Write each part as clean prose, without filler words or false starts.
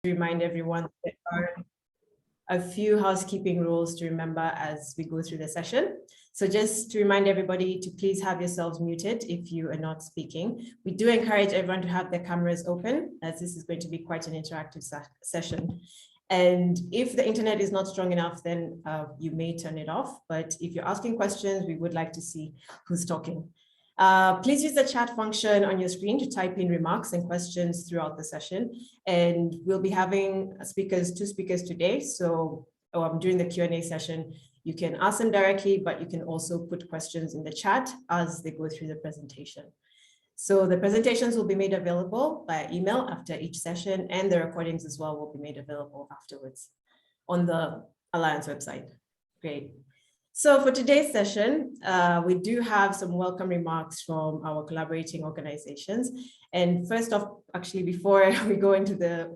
remind everyone there are a few housekeeping rules to remember as we go through the session. So just to remind everybody to please have yourselves muted if you are not speaking. We do encourage everyone to have their cameras open, as this is going to be quite an interactive session. And if the internet is not strong enough, then you may turn it off. But if you're asking questions, we would like to see who's talking. Please use the chat function on your screen to type in remarks and questions throughout the session. And we'll be having two speakers today. So during the Q&A session, you can ask them directly, but you can also put questions in the chat as they go through the presentation. So the presentations will be made available by email after each session, and the recordings as well will be made available afterwards on the Alliance website. Great. So for today's session, we do have some welcome remarks from our collaborating organizations. And first off, actually, before we go into the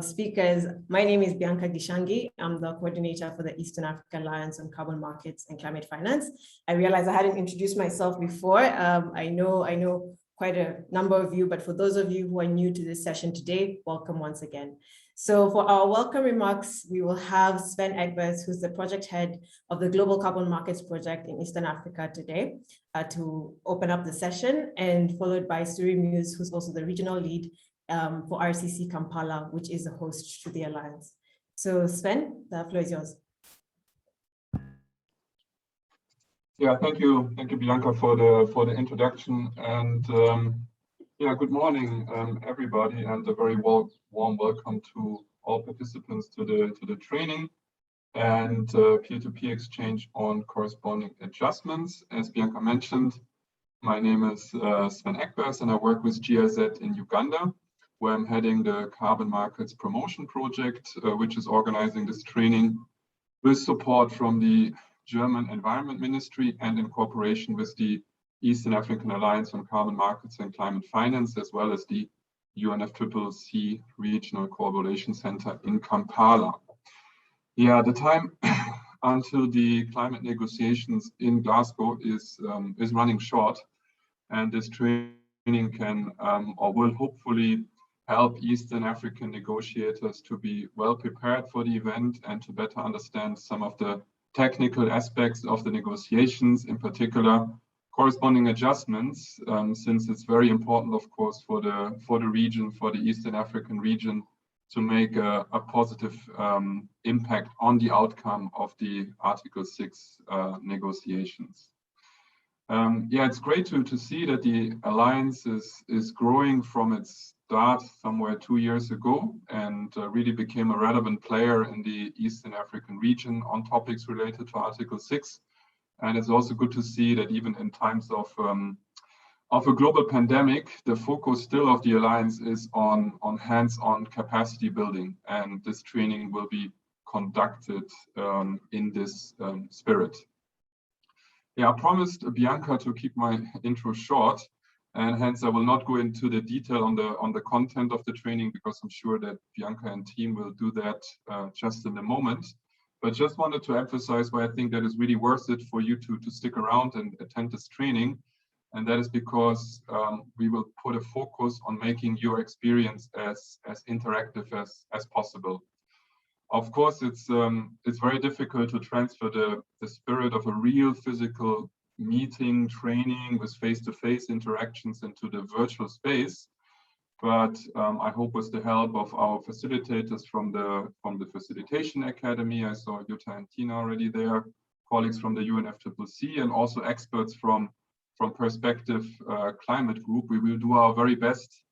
speakers, my name is Bianca Gishangi. I'm the coordinator for the Eastern African Alliance on Carbon Markets and Climate Finance. I realized I hadn't introduced myself before. I know quite a number of you, but for those of you who are new to this session today, welcome once again. So for our welcome remarks, we will have Sven Egbers, who's the project head of the Global Carbon Markets Project in Eastern Africa today, to open up the session, and followed by Suri Muse, who's also the regional lead for RCC Kampala, which is the host to the Alliance. So Sven, the floor is yours. Yeah, thank you, Bianca, for the introduction, and yeah, good morning, everybody, and a very warm welcome to all participants to the training and peer-to-peer exchange on corresponding adjustments. As Bianca mentioned, my name is Sven Egbers, and I work with GIZ in Uganda, where I'm heading the Carbon Markets Promotion Project, which is organizing this training with support from the German Environment Ministry and in cooperation with the Eastern African Alliance on Carbon Markets and Climate Finance, as well as the UNFCCC Regional Collaboration Center in Kampala. Yeah, the time until the climate negotiations in Glasgow is running short, and this training can or will hopefully help Eastern African negotiators to be well prepared for the event and to better understand some of the technical aspects of the negotiations, in particular corresponding adjustments, since it's very important, of course, for the region, for the Eastern African region, to make a positive impact on the outcome of the Article 6 negotiations. Yeah, it's great to see that the Alliance is growing from its start somewhere 2 years ago, and really became a relevant player in the Eastern African region on topics related to Article 6. And it's also good to see that even in times of a global pandemic, the focus still of the Alliance is on hands-on capacity building, and this training will be conducted in this spirit. Yeah, I promised Bianca to keep my intro short, and hence I will not go into the detail on the content of the training, because I'm sure that Bianca and team will do that just in a moment. But just wanted to emphasize why I think that is really worth it for you to stick around and attend this training. And that is because we will put a focus on making your experience as interactive as possible. Of course, it's very difficult to transfer the spirit of a real physical meeting, training with face-to-face interactions into the virtual space. But I hope with the help of our facilitators from the Facilitation Academy, I saw Jutta and Tina already there, colleagues from the UNFCCC, and also experts from Perspective Climate Group, we will do our very best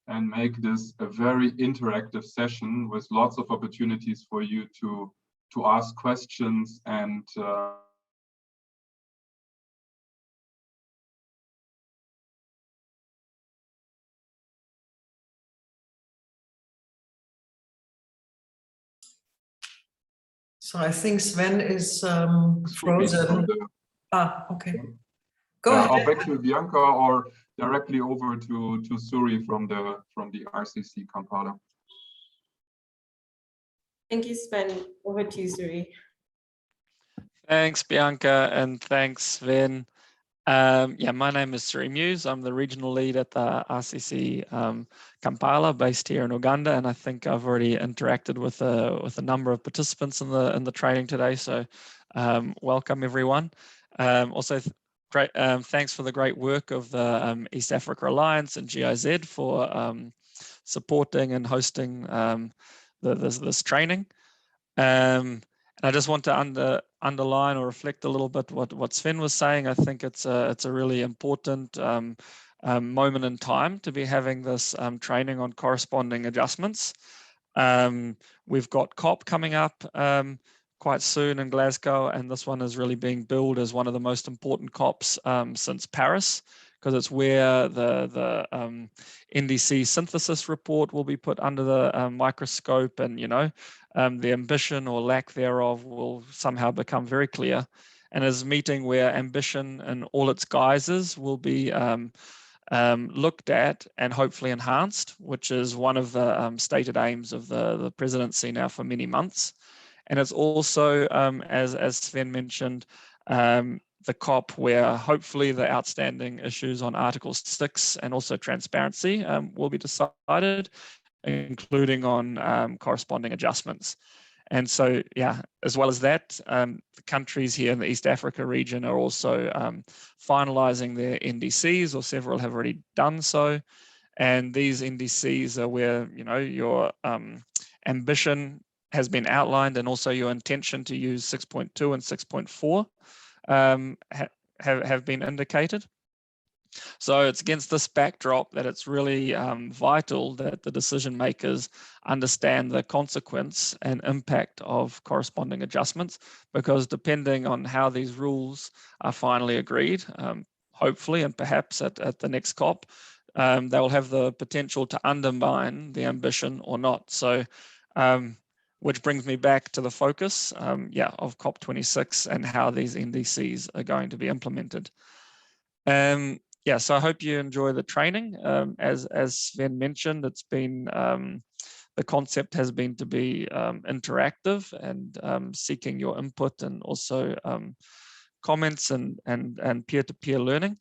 and make this a very interactive session with lots of opportunities for you to ask questions and so I think Sven is frozen. Okay. Go ahead. I'll back to Bianca or directly over to Suri from the RCC Kampala. Thank you, Sven. Over to you, Suri. Thanks, Bianca, and thanks, Sven. Yeah, my name is Suri Muse. I'm the regional lead at the RCC Kampala, based here in Uganda, and I think I've already interacted with a number of participants in the training today. So, welcome everyone. Also, great thanks for the great work of the East Africa Alliance and GIZ for supporting and hosting this training. And I just want to underline or reflect a little bit what Sven was saying. I think it's a really important moment in time to be having this training on corresponding adjustments. We've got COP coming up quite soon in Glasgow, and this one is really being billed as one of the most important COPs since Paris, because it's where the NDC synthesis report will be put under the microscope, and the ambition or lack thereof will somehow become very clear, and is a meeting where ambition in all its guises will be looked at and hopefully enhanced, which is one of the stated aims of the presidency now for many months. And it's also, as Sven mentioned, the COP where hopefully the outstanding issues on Article 6 and also transparency will be decided, including on corresponding adjustments. And so, yeah, as well as that, the countries here in the East Africa region are also finalizing their NDCs, or several have already done so. And these NDCs are where, your ambition has been outlined, and also your intention to use 6.2 and 6.4 have been indicated. So it's against this backdrop that it's really vital that the decision makers understand the consequence and impact of corresponding adjustments, because depending on how these rules are finally agreed, hopefully and perhaps at the next COP, they will have the potential to undermine the ambition or not. So, which brings me back to the focus of COP26 and how these NDCs are going to be implemented. So I hope you enjoy the training. As Sven mentioned, it's been the concept has been to be interactive and seeking your input, and also comments and peer-to-peer learning.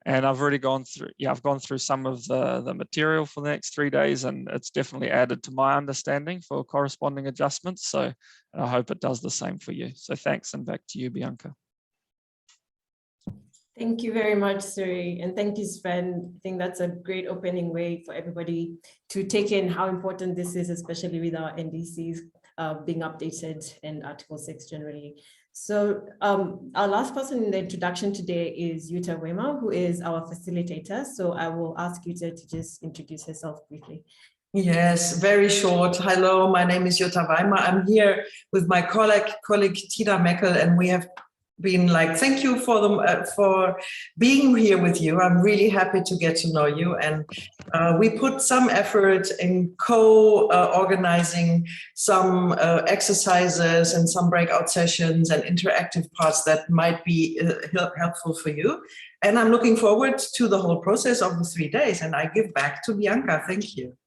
And I've already gone through some of the material for the next 3 days, and it's definitely added to my understanding for corresponding adjustments. So I hope it does the same for you. So thanks, and back to you, Bianca. Thank you very much, Suri, and thank you, Sven. I think that's a great opening way for everybody to take in how important this is, especially with our NDCs being updated and Article 6 generally. So our last person in the introduction today is Jutta Wema, who is our facilitator. So I will ask Jutta to just introduce herself briefly. Yes, very short. Hello, my name is Jutta Wema. I'm here with my colleague Tina Meckel, and we have been thank you for being here with you. I'm really happy to get to know you, and we put some effort in organizing some exercises and some breakout sessions and interactive parts that might be helpful for you. And I'm looking forward to the whole process of the 3 days, and I give back to Bianca. Thank you.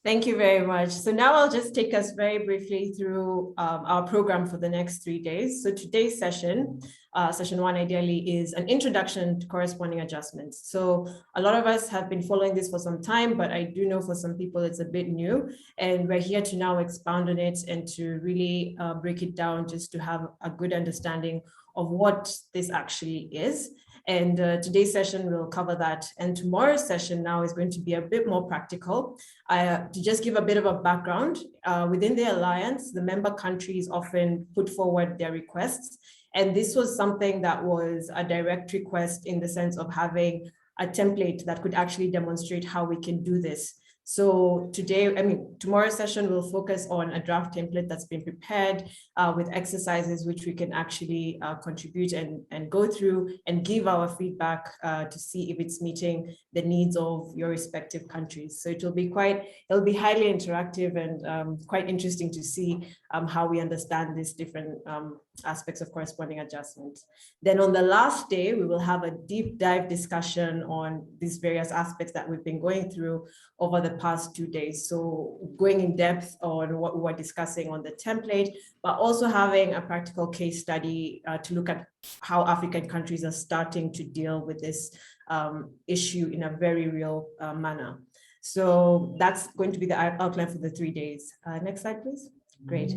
Thank you very much. So now I'll just take us very briefly through our program for the next 3 days. So today's session, session 1 ideally, is an introduction to corresponding adjustments. So a lot of us have been following this for some time, but I do know for some people it's a bit new, and we're here to now expound on it and to really break it down, just to have a good understanding of what this actually is. And today's session will cover that. And tomorrow's session now is going to be a bit more practical. To just give a bit of a background, within the Alliance, the member countries often put forward their requests. And this was something that was a direct request in the sense of having a template that could actually demonstrate how we can do this. So tomorrow's session will focus on a draft template that's been prepared with exercises which we can actually contribute and go through and give our feedback to see if it's meeting the needs of your respective countries. So it'll be highly interactive and quite interesting to see how we understand these different aspects of corresponding adjustments. Then on the last day, we will have a deep dive discussion on these various aspects that we've been going through over the past 2 days. So going in depth on what we were discussing on the template, but also having a practical case study to look at how African countries are starting to deal with this issue in a very real manner. So that's going to be the outline for the 3 days. Next slide, please. Great.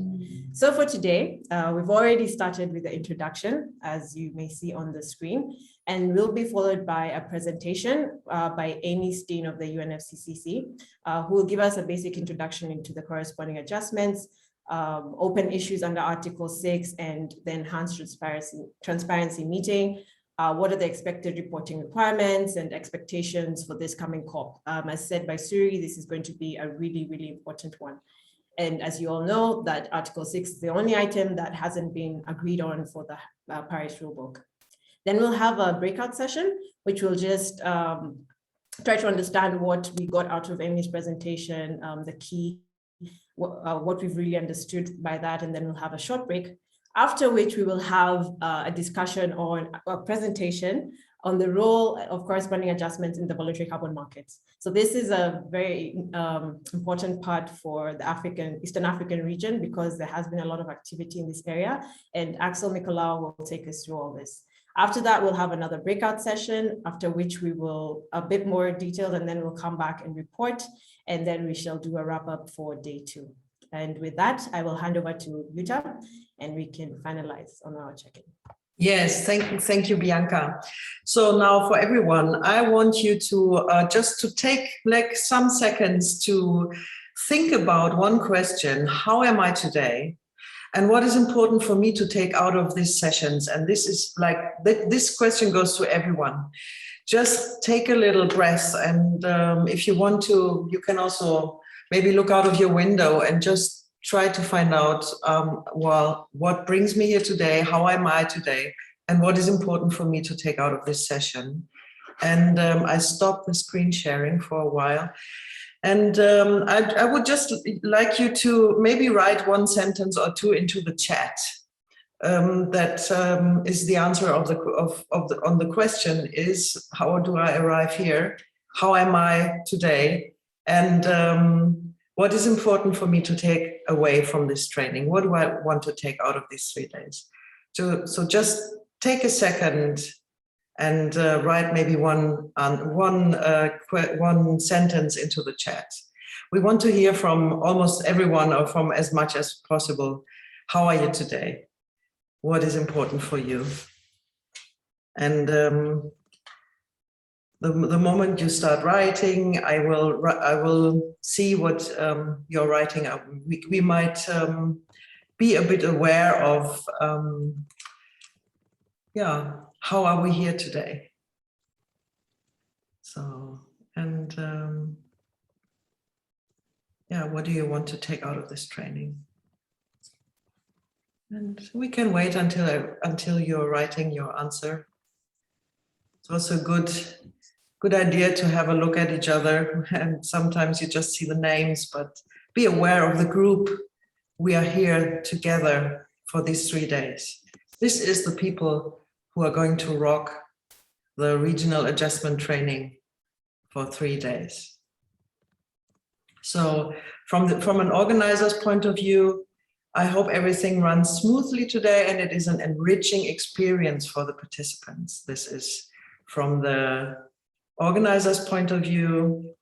So for today, we've already started with the introduction, as you may see on the screen, and will be followed by a presentation by Amy Steen of the UNFCCC, who will give us a basic introduction into the corresponding adjustments, open issues under Article 6, and the enhanced transparency meeting. What are the expected reporting requirements and expectations for this coming COP? As said by Suri, this is going to be a really, really important one. And as you all know, that Article 6 is the only item that hasn't been agreed on for the Paris Rulebook. Then we'll have a breakout session, which will just try to understand what we got out of Amy's presentation, the key, what we've really understood by that, and then we'll have a short break, after which we will have a discussion on a presentation on the role of corresponding adjustments in the voluntary carbon markets. So this is a very important part for the Eastern African region, because there has been a lot of activity in this area, and Axel Nicolaou will take us through all this. After that, we'll have another breakout session, after which we will a bit more detailed, and then we'll come back and report, and then we shall do a wrap up for day 2. And with that, I will hand over to Jutta, and we can finalize on our check-in. Yes, thank you, Bianca. So now for everyone, I want you to just to take like some seconds to think about one question: how am I today? And what is important for me to take out of these sessions? And this is like, this question goes to everyone. Just take a little breath, and if you want to, you can also maybe look out of your window and just try to find out, well, what brings me here today? How am I today? And what is important for me to take out of this session? And I stopped the screen sharing for a while. And I would just like you to maybe write 1 sentence or 2 into the chat. That is the answer of on the question is, how do I arrive here? How am I today? And what is important for me to take away from this training? What do I want to take out of these 3 days? So just take a second and write maybe one sentence into the chat. We want to hear from almost everyone, or from as much as possible. How are you today? What is important for you? And the moment you start writing, I will see what you're writing. We might be a bit aware of, yeah, how are we here today? So, and yeah, what do you want to take out of this training? And we can wait until you're writing your answer. It's also good idea to have a look at each other, and sometimes you just see the names, but be aware of the group. We are here together for these 3 days. This is the people who are going to rock the regional adjustment training for 3 days. So from an organizer's point of view, I hope everything runs smoothly today, and it is an enriching experience for the participants. This is from the organizer's point of view.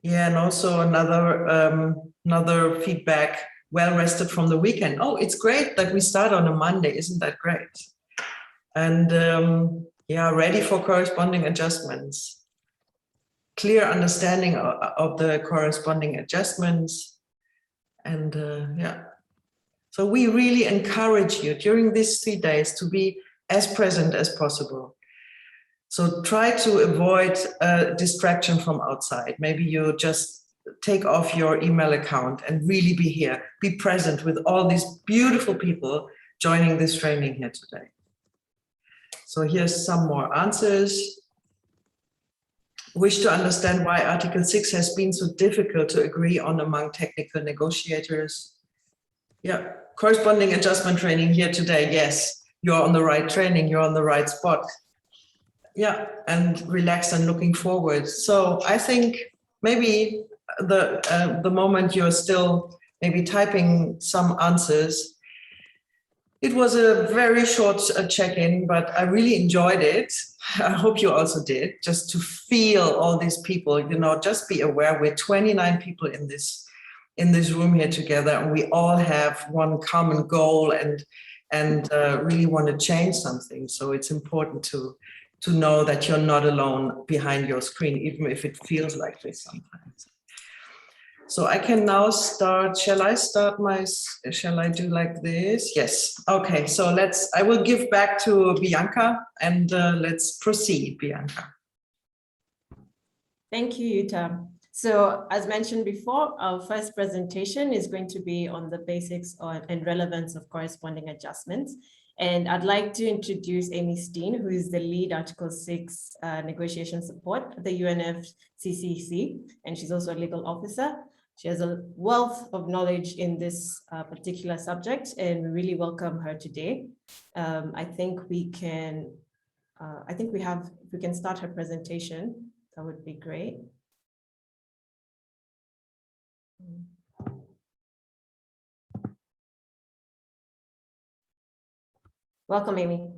Yeah, and also another feedback: well rested from the weekend. Oh, it's great that we start on a Monday. Isn't that great? And yeah, ready for corresponding adjustments. Clear understanding of the corresponding adjustments. And yeah, so we really encourage you during these 3 days to be as present as possible. So try to avoid distraction from outside. Maybe you just take off your email account and really be here. Be present with all these beautiful people joining this training here today. So here's some more answers. Wish to understand why Article 6 has been so difficult to agree on among technical negotiators. Yeah, corresponding adjustment training here today. Yes, you're on the right training, you're on the right spot. Yeah, and relax and looking forward. So I think maybe the moment you're still maybe typing some answers. It was a very short check-in, but I really enjoyed it. I hope you also did, just to feel all these people, you know, just be aware we're 29 people in this room here together, and we all have one common goal and really want to change something. So it's important to know that you're not alone behind your screen, even if it feels like this sometimes. So I can now start. Shall I do like this? Yes. Okay. So I will give back to Bianca, and let's proceed, Bianca. Thank you, Jutta. So as mentioned before, our first presentation is going to be on the basics and relevance of corresponding adjustments. And I'd like to introduce Amy Steen, who is the lead Article 6 negotiation support at the UNFCCC, and she's also a legal officer. She has a wealth of knowledge in this particular subject, and we really welcome her today. I think we can start her presentation. That would be great. Welcome, Amy.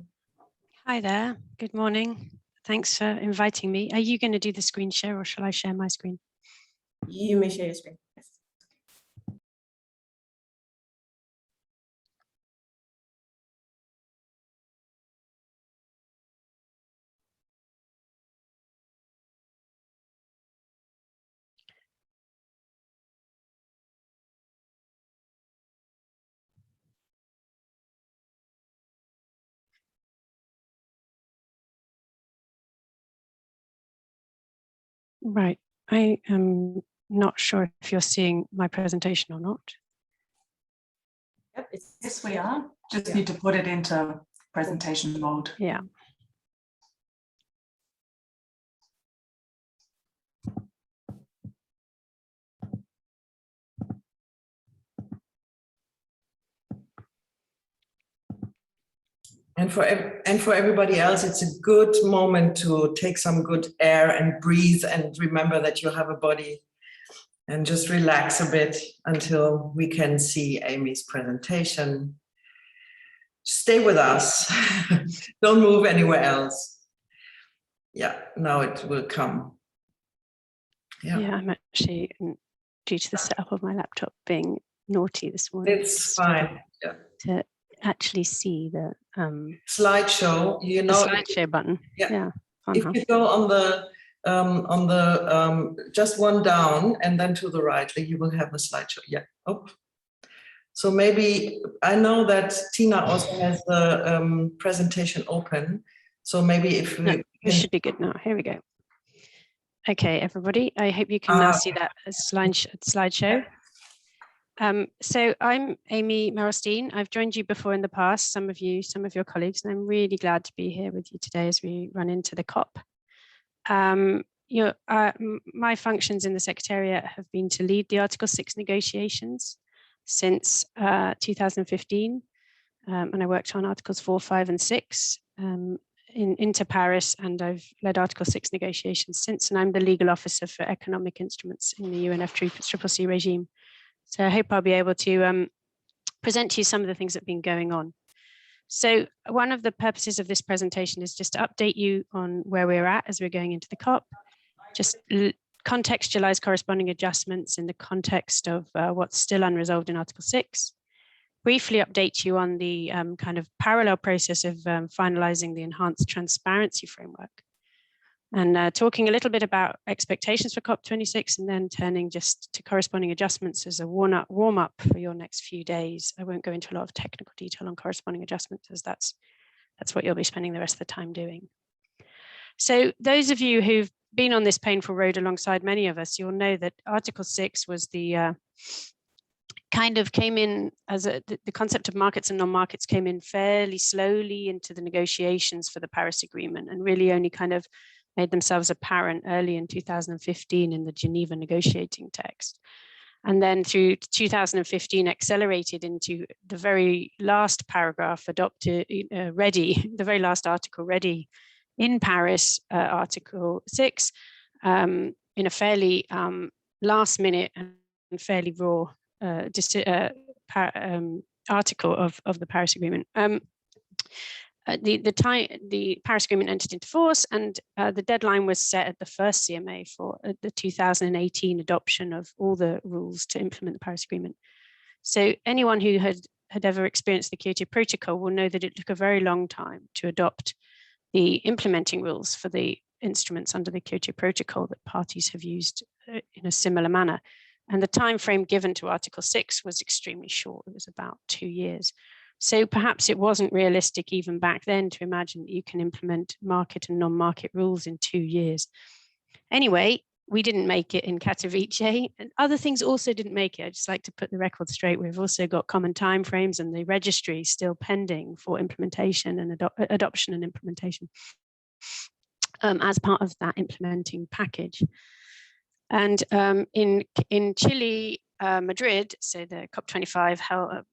Hi there. Good morning. Thanks for inviting me. Are you going to do the screen share, or shall I share my screen? You may share your screen. Yes. Right. I am not sure if you're seeing my presentation or not. Yep, Yes, we are. Just need to put it into presentation mode. Yeah. And for everybody else, it's a good moment to take some good air and breathe and remember that you have a body, and just relax a bit until we can see Amy's presentation. Stay with us. Don't move anywhere else. Yeah, now it will come. Yeah, I'm actually, due to the setup of my laptop being naughty this morning. It's fine. Yeah. To actually see the Slideshow, you the know, slideshow button. Yeah. Fun, if huh? you go on the just one down and then to the right, you will have a slideshow. Yeah. Oh. So maybe I know that Tina also has the presentation open. So maybe if No, this should be good now. Here we go. Okay, everybody. I hope you can now see that slideshow. So I'm Amy Merrill-Steen. I've joined you before in the past, some of your colleagues, and I'm really glad to be here with you today as we run into the COP. My functions in the Secretariat have been to lead the Article 6 negotiations since 2015, and I worked on Articles 4, 5, and 6 into Paris, and I've led Article 6 negotiations since, and I'm the legal officer for economic instruments in the UNFCCC regime. So I hope I'll be able to present to you some of the things that have been going on. So one of the purposes of this presentation is just to update you on where we're at as we're going into the COP, just contextualize corresponding adjustments in the context of what's still unresolved in Article 6, briefly update you on the kind of parallel process of finalizing the enhanced transparency framework, and talking a little bit about expectations for COP26, and then turning just to corresponding adjustments as a warm-up for your next few days. I won't go into a lot of technical detail on corresponding adjustments, as that's what you'll be spending the rest of the time doing. So those of you who've been on this painful road alongside many of us, you'll know that Article 6 was the kind of came in as the concept of markets and non-markets came in fairly slowly into the negotiations for the Paris Agreement, and really only kind of made themselves apparent early in 2015 in the Geneva negotiating text. And then through 2015 accelerated into the very last paragraph adopted, ready, the very last article ready in Paris, Article 6, in a fairly last minute and fairly raw article of the Paris Agreement. The Paris Agreement entered into force, and the deadline was set at the first CMA for the 2018 adoption of all the rules to implement the Paris Agreement. So anyone who had ever experienced the Kyoto Protocol will know that it took a very long time to adopt the implementing rules for the instruments under the Kyoto Protocol that parties have used in a similar manner. And the time frame given to Article 6 was extremely short. It was about 2 years. So perhaps it wasn't realistic even back then to imagine that you can implement market and non-market rules in 2 years. Anyway, we didn't make it in Katowice, and other things also didn't make it. I'd just like to put the record straight. We've also got common timeframes, and the registry still pending for implementation and adoption and implementation as part of that implementing package. And in Chile, Madrid, so the COP25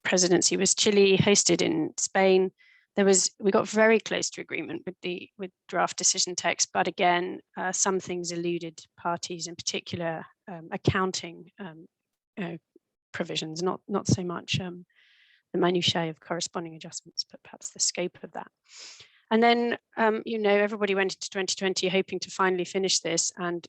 presidency was Chile, hosted in Spain. We got very close to agreement with draft decision text, but again, some things eluded parties, in particular accounting provisions, not so much the minutiae of corresponding adjustments, but perhaps the scope of that. And then, everybody went into 2020 hoping to finally finish this, and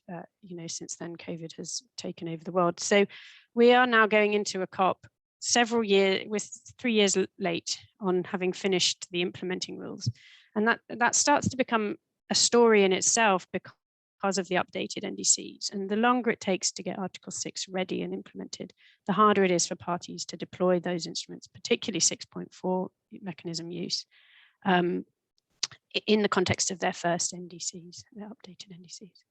since then, COVID has taken over the world. So we are now going into a COP 3 years late on having finished the implementing rules. And that starts to become a story in itself because of the updated NDCs. And the longer it takes to get Article 6 ready and implemented, the harder it is for parties to deploy those instruments, particularly 6.4 mechanism use, in the context of their first NDCs, their updated NDCs.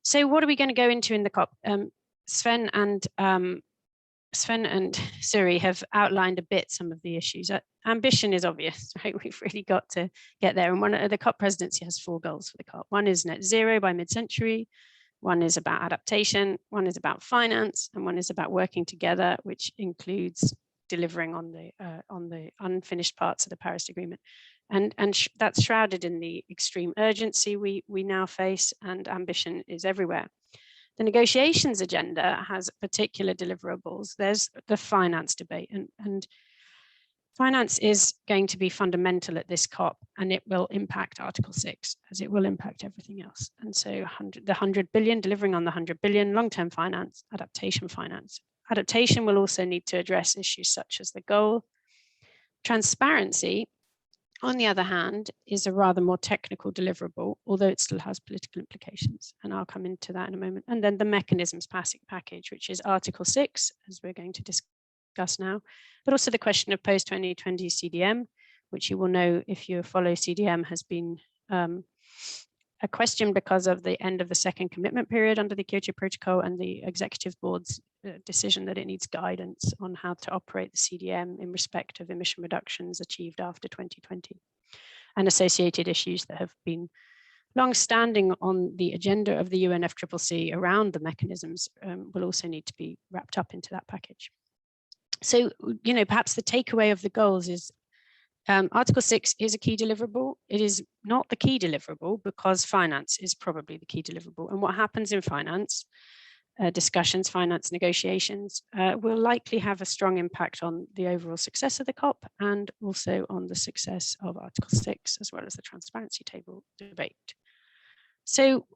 So what are we going to go into in the COP? Sven and Suri have outlined a bit some of the issues. Ambition is obvious, right? We've really got to get there. And the COP presidency has 4 goals for the COP. One is net zero by mid-century. One is about adaptation. One is about finance, and one is about working together, which includes delivering on the unfinished parts of the Paris Agreement. And that's shrouded in the extreme urgency we now face, and ambition is everywhere. The negotiations agenda has particular deliverables. There's the finance debate, and finance is going to be fundamental at this COP, and it will impact Article 6 as it will impact everything else. And so the 100 billion, delivering on the 100 billion, long-term finance, adaptation finance. Adaptation will also need to address issues such as the goal. Transparency, on the other hand, is a rather more technical deliverable, although it still has political implications. And I'll come into that in a moment. And then the mechanisms package, which is Article 6, as we're going to discuss now, but also the question of post-2020 CDM, which you will know if you follow CDM has been a question because of the end of the second commitment period under the Kyoto Protocol and the Executive Board's decision that it needs guidance on how to operate the CDM in respect of emission reductions achieved after 2020, and associated issues that have been long-standing on the agenda of the UNFCCC around the mechanisms will also need to be wrapped up into that package. So, perhaps the takeaway of the goals is Article 6 is a key deliverable. It is not the key deliverable because finance is probably the key deliverable. And what happens in finance discussions, finance negotiations, will likely have a strong impact on the overall success of the COP and also on the success of Article 6, as well as the transparency table debate. So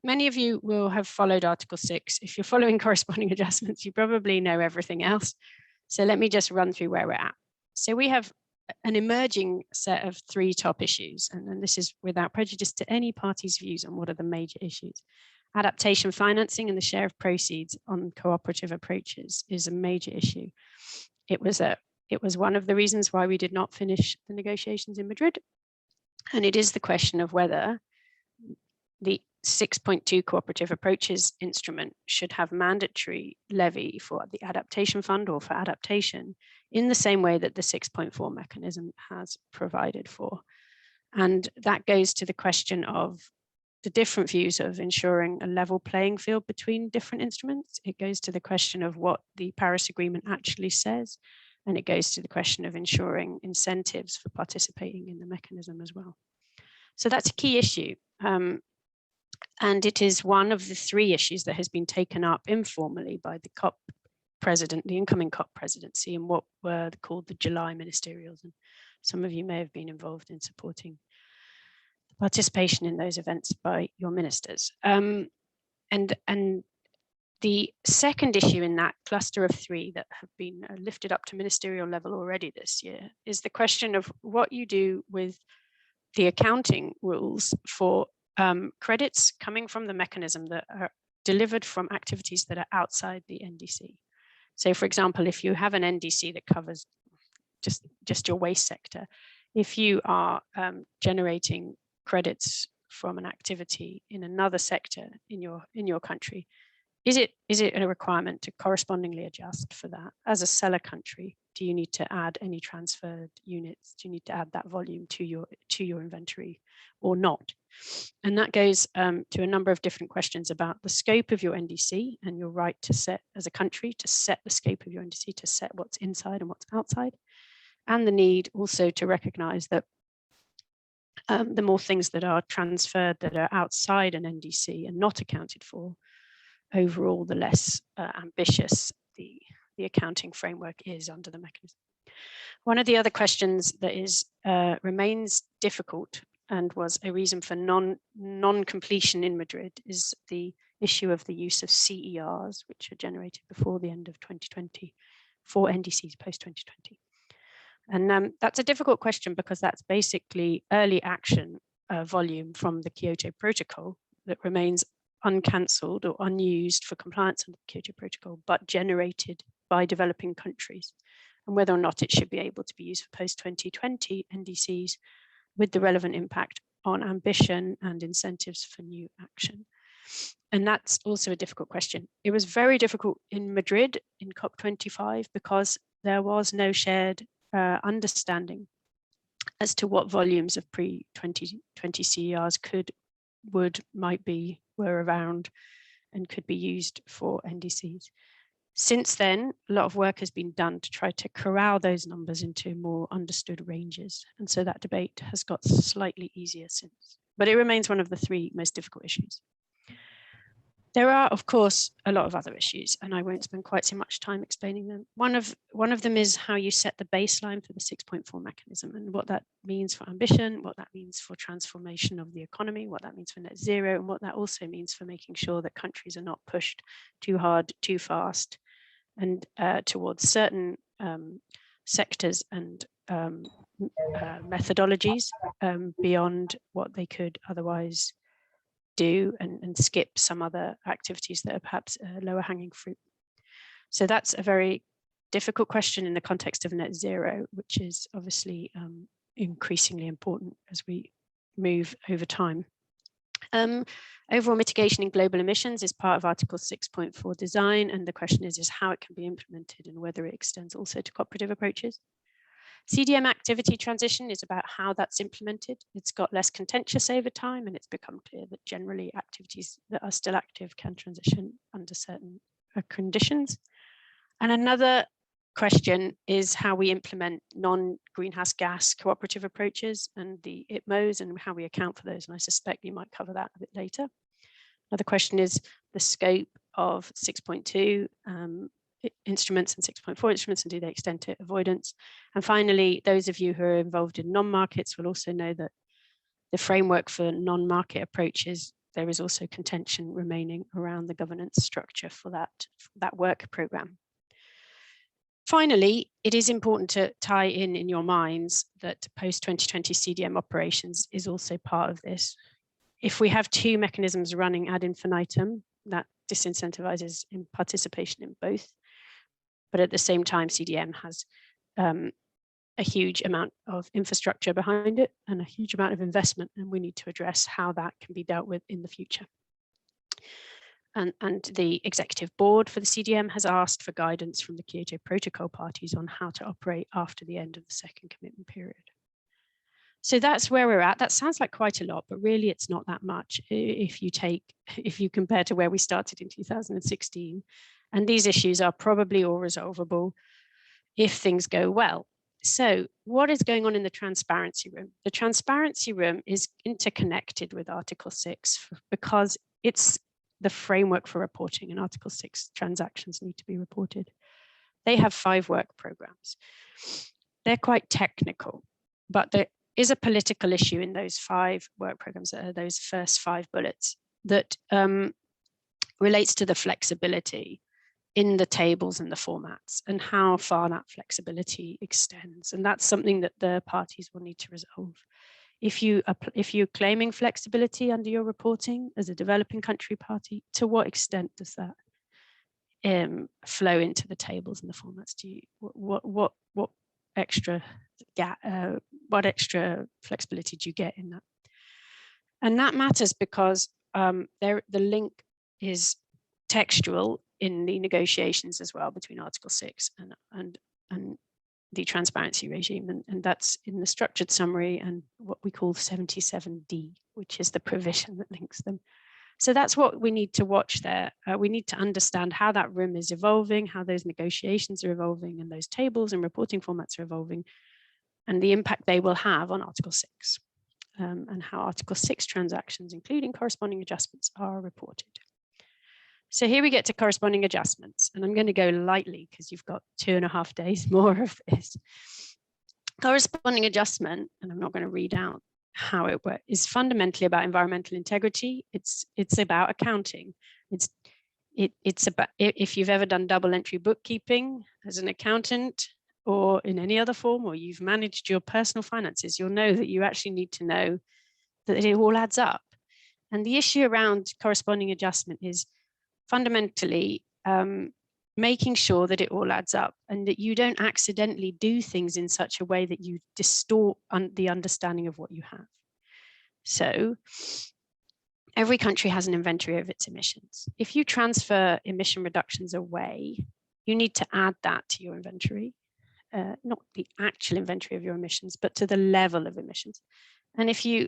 many of you will have followed Article 6. If you're following corresponding adjustments, you probably know everything else. So let me just run through where we're at. So we have an emerging set of 3 top issues, and this is without prejudice to any party's views on what are the major issues. Adaptation financing and the share of proceeds on cooperative approaches is a major issue. It was one of the reasons why we did not finish the negotiations in Madrid, and it is the question of whether the 6.2 cooperative approaches instrument should have mandatory levy for the adaptation fund or for adaptation in the same way that the 6.4 mechanism has provided for. And that goes to the question of the different views of ensuring a level playing field between different instruments. It goes to the question of what the Paris Agreement actually says, and it goes to the question of ensuring incentives for participating in the mechanism as well. So that's a key issue. And it is one of the three issues that has been taken up informally by the COP president, the incoming COP presidency, and what were called the July ministerials. And some of you may have been involved in supporting participation in those events by your ministers. And the second issue in that cluster of three that have been lifted up to ministerial level already this year is the question of what you do with the accounting rules for credits coming from the mechanism that are delivered from activities that are outside the NDC. So for example, if you have an NDC that covers just your waste sector, if you are generating credits from an activity in another sector in your country, is it a requirement to correspondingly adjust for that? As a seller country, do you need to add any transferred units? Do you need to add that volume to your inventory or not? And that goes to a number of different questions about the scope of your NDC and your right to set, as a country, to set the scope of your NDC, to set what's inside and what's outside, and the need also to recognize that the more things that are transferred that are outside an NDC and not accounted for, overall, the less ambitious the accounting framework is under the mechanism. One of the other questions that remains difficult and was a reason for non-completion in Madrid is the issue of the use of CERs, which are generated before the end of 2020 for NDCs post-2020. And that's a difficult question because that's basically early action volume from the Kyoto Protocol that remains uncancelled or unused for compliance under the Kyoto Protocol, but generated by developing countries, and whether or not it should be able to be used for post-2020 NDCs with the relevant impact on ambition and incentives for new action. And that's also a difficult question. It was very difficult in Madrid in COP25 because there was no shared understanding as to what volumes of pre-2020 CERs were around and could be used for NDCs. Since then, a lot of work has been done to try to corral those numbers into more understood ranges. And so that debate has got slightly easier since, but it remains one of the three most difficult issues. There are, of course, a lot of other issues, and I won't spend quite so much time explaining them. One of them is how you set the baseline for the 6.4 mechanism and what that means for ambition, what that means for transformation of the economy, what that means for net zero, and what that also means for making sure that countries are not pushed too hard, too fast, and towards certain sectors and methodologies beyond what they could otherwise do and skip some other activities that are perhaps lower hanging fruit. So that's a very difficult question in the context of net zero, which is obviously increasingly important as we move over time. Overall mitigation in global emissions is part of Article 6.4 design, and the question is how it can be implemented and whether it extends also to cooperative approaches. CDM activity transition is about how that's implemented. It's got less contentious over time, and it's become clear that generally activities that are still active can transition under certain conditions. And another question is how we implement non-greenhouse gas cooperative approaches and the IPMOs and how we account for those. And I suspect you might cover that a bit later. Another question is the scope of 6.2 instruments and 6.4 instruments, and do they extend to avoidance? And finally, those of you who are involved in non-markets will also know that the framework for non-market approaches, there is also contention remaining around the governance structure for that work program. Finally, it is important to tie in your minds that post-2020 CDM operations is also part of this. If we have two mechanisms running ad infinitum, that disincentivizes in participation in both. But at the same time, CDM has a huge amount of infrastructure behind it and a huge amount of investment, and we need to address how that can be dealt with in the future. And the executive board for the CDM has asked for guidance from the Kyoto Protocol parties on how to operate after the end of the second commitment period. So that's where we're at. That sounds like quite a lot, but really it's not that much if you compare to where we started in 2016. And these issues are probably all resolvable if things go well. So what is going on in the transparency room? The transparency room is interconnected with Article 6 because it's the framework for reporting, and Article 6 transactions need to be reported. They have 5 work programs. They're quite technical, but there is a political issue in those 5 work programs, that are those first 5 bullets, that relates to the flexibility in the tables and the formats and how far that flexibility extends. And that's something that the parties will need to resolve. If you're claiming flexibility under your reporting as a developing country party, to what extent does that flow into the tables and the formats? Do you, what extra flexibility do you get in that? And that matters because the link is textual in the negotiations as well between Article 6 and the transparency regime, and that's in the structured summary and what we call 77D, which is the provision that links them. So that's what we need to watch there. We need to understand how that room is evolving, how those negotiations are evolving, and those tables and reporting formats are evolving, and the impact they will have on Article 6, and how Article 6 transactions, including corresponding adjustments, are reported. So here we get to corresponding adjustments, and I'm going to go lightly because you've got 2.5 days more of this. Corresponding adjustment, and I'm not going to read out how it works, is fundamentally about environmental integrity. It's about accounting. It's about, if you've ever done double entry bookkeeping as an accountant or in any other form, or you've managed your personal finances, you'll know that you actually need to know that it all adds up. And the issue around corresponding adjustment is fundamentally making sure that it all adds up and that you don't accidentally do things in such a way that you distort the understanding of what you have. So every country has an inventory of its emissions. If you transfer emission reductions away, you need to add that to your inventory, not the actual inventory of your emissions, but to the level of emissions. And if you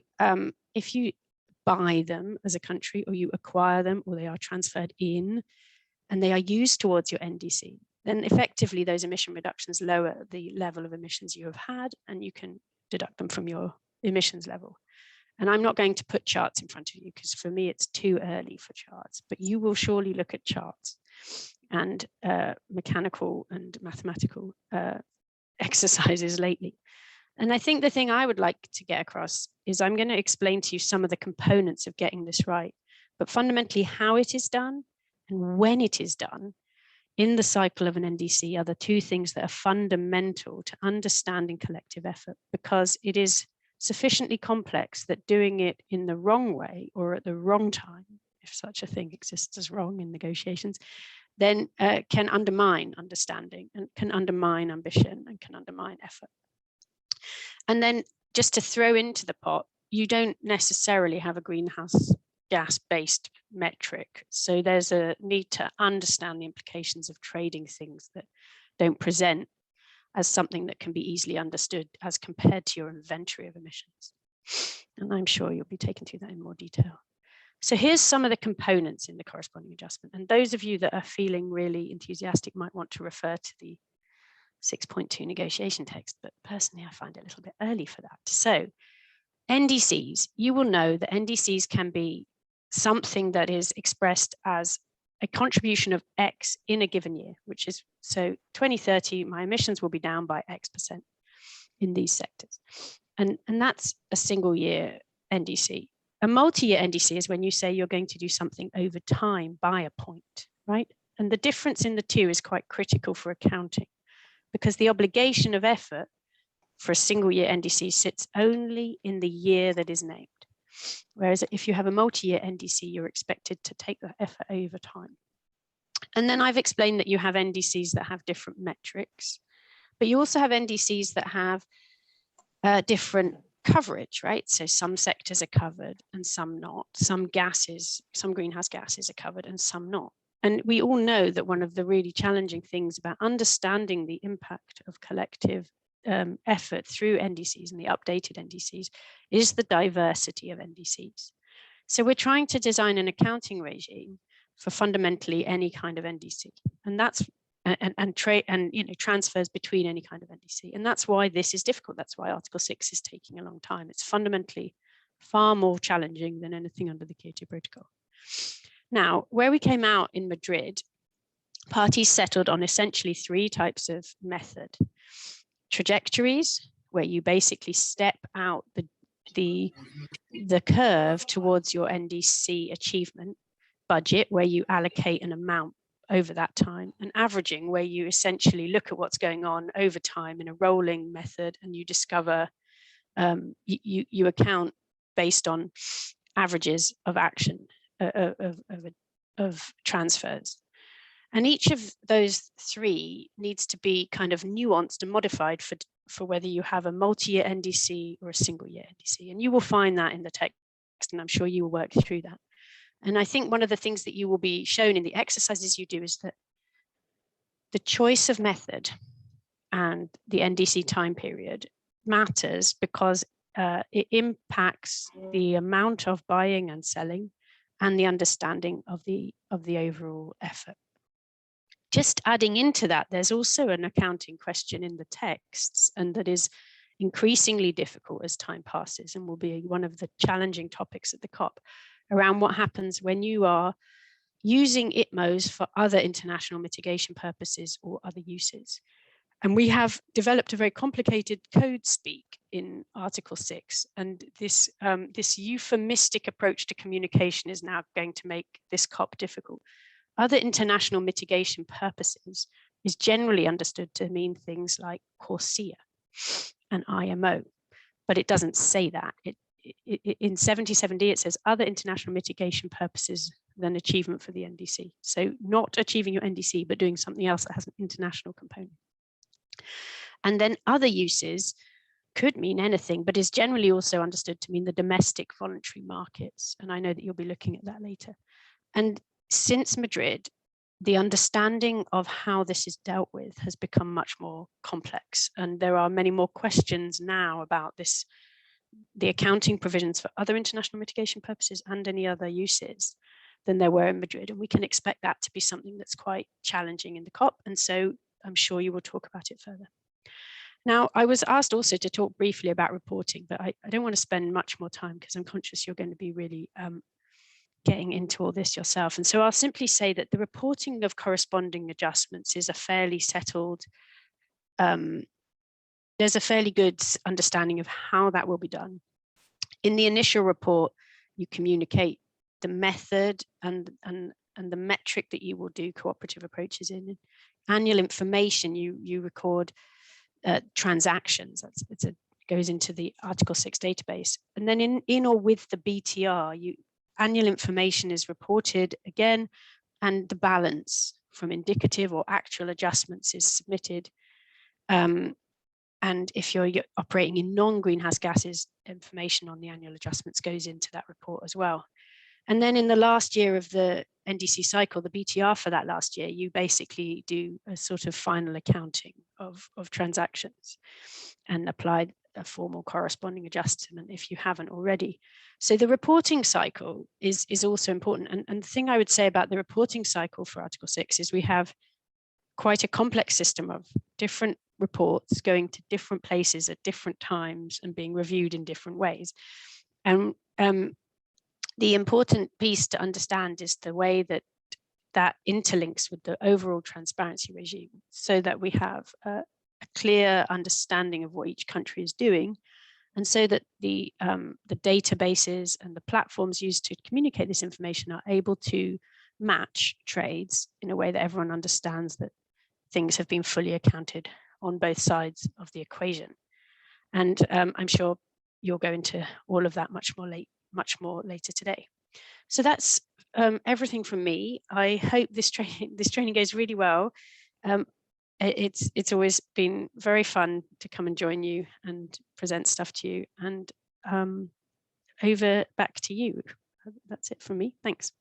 buy them as a country, or you acquire them, or they are transferred in, and they are used towards your NDC, then effectively those emission reductions lower the level of emissions you have had, and you can deduct them from your emissions level. And I'm not going to put charts in front of you because for me it's too early for charts, but you will surely look at charts and mechanical and mathematical exercises lately. And I think the thing I would like to get across is I'm going to explain to you some of the components of getting this right, but fundamentally how it is done and when it is done in the cycle of an NDC are the 2 things that are fundamental to understanding collective effort, because it is sufficiently complex that doing it in the wrong way or at the wrong time, if such a thing exists as wrong in negotiations, then can undermine understanding and can undermine ambition and can undermine effort. And then just to throw into the pot, you don't necessarily have a greenhouse gas-based metric. So there's a need to understand the implications of trading things that don't present as something that can be easily understood as compared to your inventory of emissions. And I'm sure you'll be taken through that in more detail. So here's some of the components in the corresponding adjustment. And those of you that are feeling really enthusiastic might want to refer to the 6.2 negotiation text, but personally I find it a little bit early for that. So NDCs, you will know that NDCs can be something that is expressed as a contribution of X in a given year, which is, so 2030, my emissions will be down by X% in these sectors. And that's a single year NDC. A multi-year NDC is when you say you're going to do something over time by a point, right? And the difference in the 2 is quite critical for accounting, because the obligation of effort for a single year NDC sits only in the year that is named. Whereas if you have a multi-year NDC, you're expected to take that effort over time. And then I've explained that you have NDCs that have different metrics, but you also have NDCs that have different coverage, right? So some sectors are covered and some not. Some gases, some greenhouse gases are covered and some not. And we all know that one of the really challenging things about understanding the impact of collective effort through NDCs and the updated NDCs is the diversity of NDCs. So we're trying to design an accounting regime for fundamentally any kind of NDC. And that's and trade and transfers between any kind of NDC. And that's why this is difficult. That's why Article 6 is taking a long time. It's fundamentally far more challenging than anything under the Kyoto Protocol. Now, where we came out in Madrid, parties settled on essentially 3 types of method. Trajectories, where you basically step out the curve towards your NDC achievement. Budget, where you allocate an amount over that time, and averaging, where you essentially look at what's going on over time in a rolling method, and you discover you account based on averages of action of transfers. And each of those 3 needs to be kind of nuanced and modified for whether you have a multi-year NDC or a single-year NDC. And you will find that in the text, and I'm sure you will work through that. And I think one of the things that you will be shown in the exercises you do is that the choice of method and the NDC time period matters because it impacts the amount of buying and selling and the understanding of the overall effort. Just adding into that, there's also an accounting question in the texts, and that is increasingly difficult as time passes and will be one of the challenging topics at the COP, around what happens when you are using ITMOs for other international mitigation purposes or other uses. And we have developed a very complicated code speak in Article 6, and this euphemistic approach to communication is now going to make this COP difficult. Other international mitigation purposes is generally understood to mean things like CORSIA and IMO, but it doesn't say that. In 77D, it says other international mitigation purposes than achievement for the NDC. So not achieving your NDC, but doing something else that has an international component. And then other uses could mean anything, but is generally also understood to mean the domestic voluntary markets. And I know that you'll be looking at that later. And since Madrid, the understanding of how this is dealt with has become much more complex. And there are many more questions now about this, the accounting provisions for other international mitigation purposes and any other uses than there were in Madrid. And we can expect that to be something that's quite challenging in the COP. And so I'm sure you will talk about it further. Now, I was asked also to talk briefly about reporting, but I don't want to spend much more time because I'm conscious you're going to be really getting into all this yourself. And so I'll simply say that the reporting of corresponding adjustments is a fairly settled, there's a fairly good understanding of how that will be done. In the initial report, you communicate the method and the metric that you will do cooperative approaches in. Annual information, you record transactions. It goes into the Article 6 database. And then in or with the BTR, annual information is reported again, and the balance from indicative or actual adjustments is submitted. And if you're operating in non-greenhouse gases, information on the annual adjustments goes into that report as well. And then in the last year of the NDC cycle, the BTR for that last year, you basically do a sort of final accounting of transactions and apply a formal corresponding adjustment if you haven't already. So the reporting cycle is also important. And the thing I would say about the reporting cycle for Article 6 is we have quite a complex system of different reports going to different places at different times and being reviewed in different ways. And the important piece to understand is the way that interlinks with the overall transparency regime, so that we have a clear understanding of what each country is doing, and so that the databases and the platforms used to communicate this information are able to match trades in a way that everyone understands that things have been fully accounted on both sides of the equation. And I'm sure you'll go into all of that much more later today. So that's everything from me. I hope this training goes really well. It's always been very fun to come and join you and present stuff to you. And back to you. That's it from me. Thanks.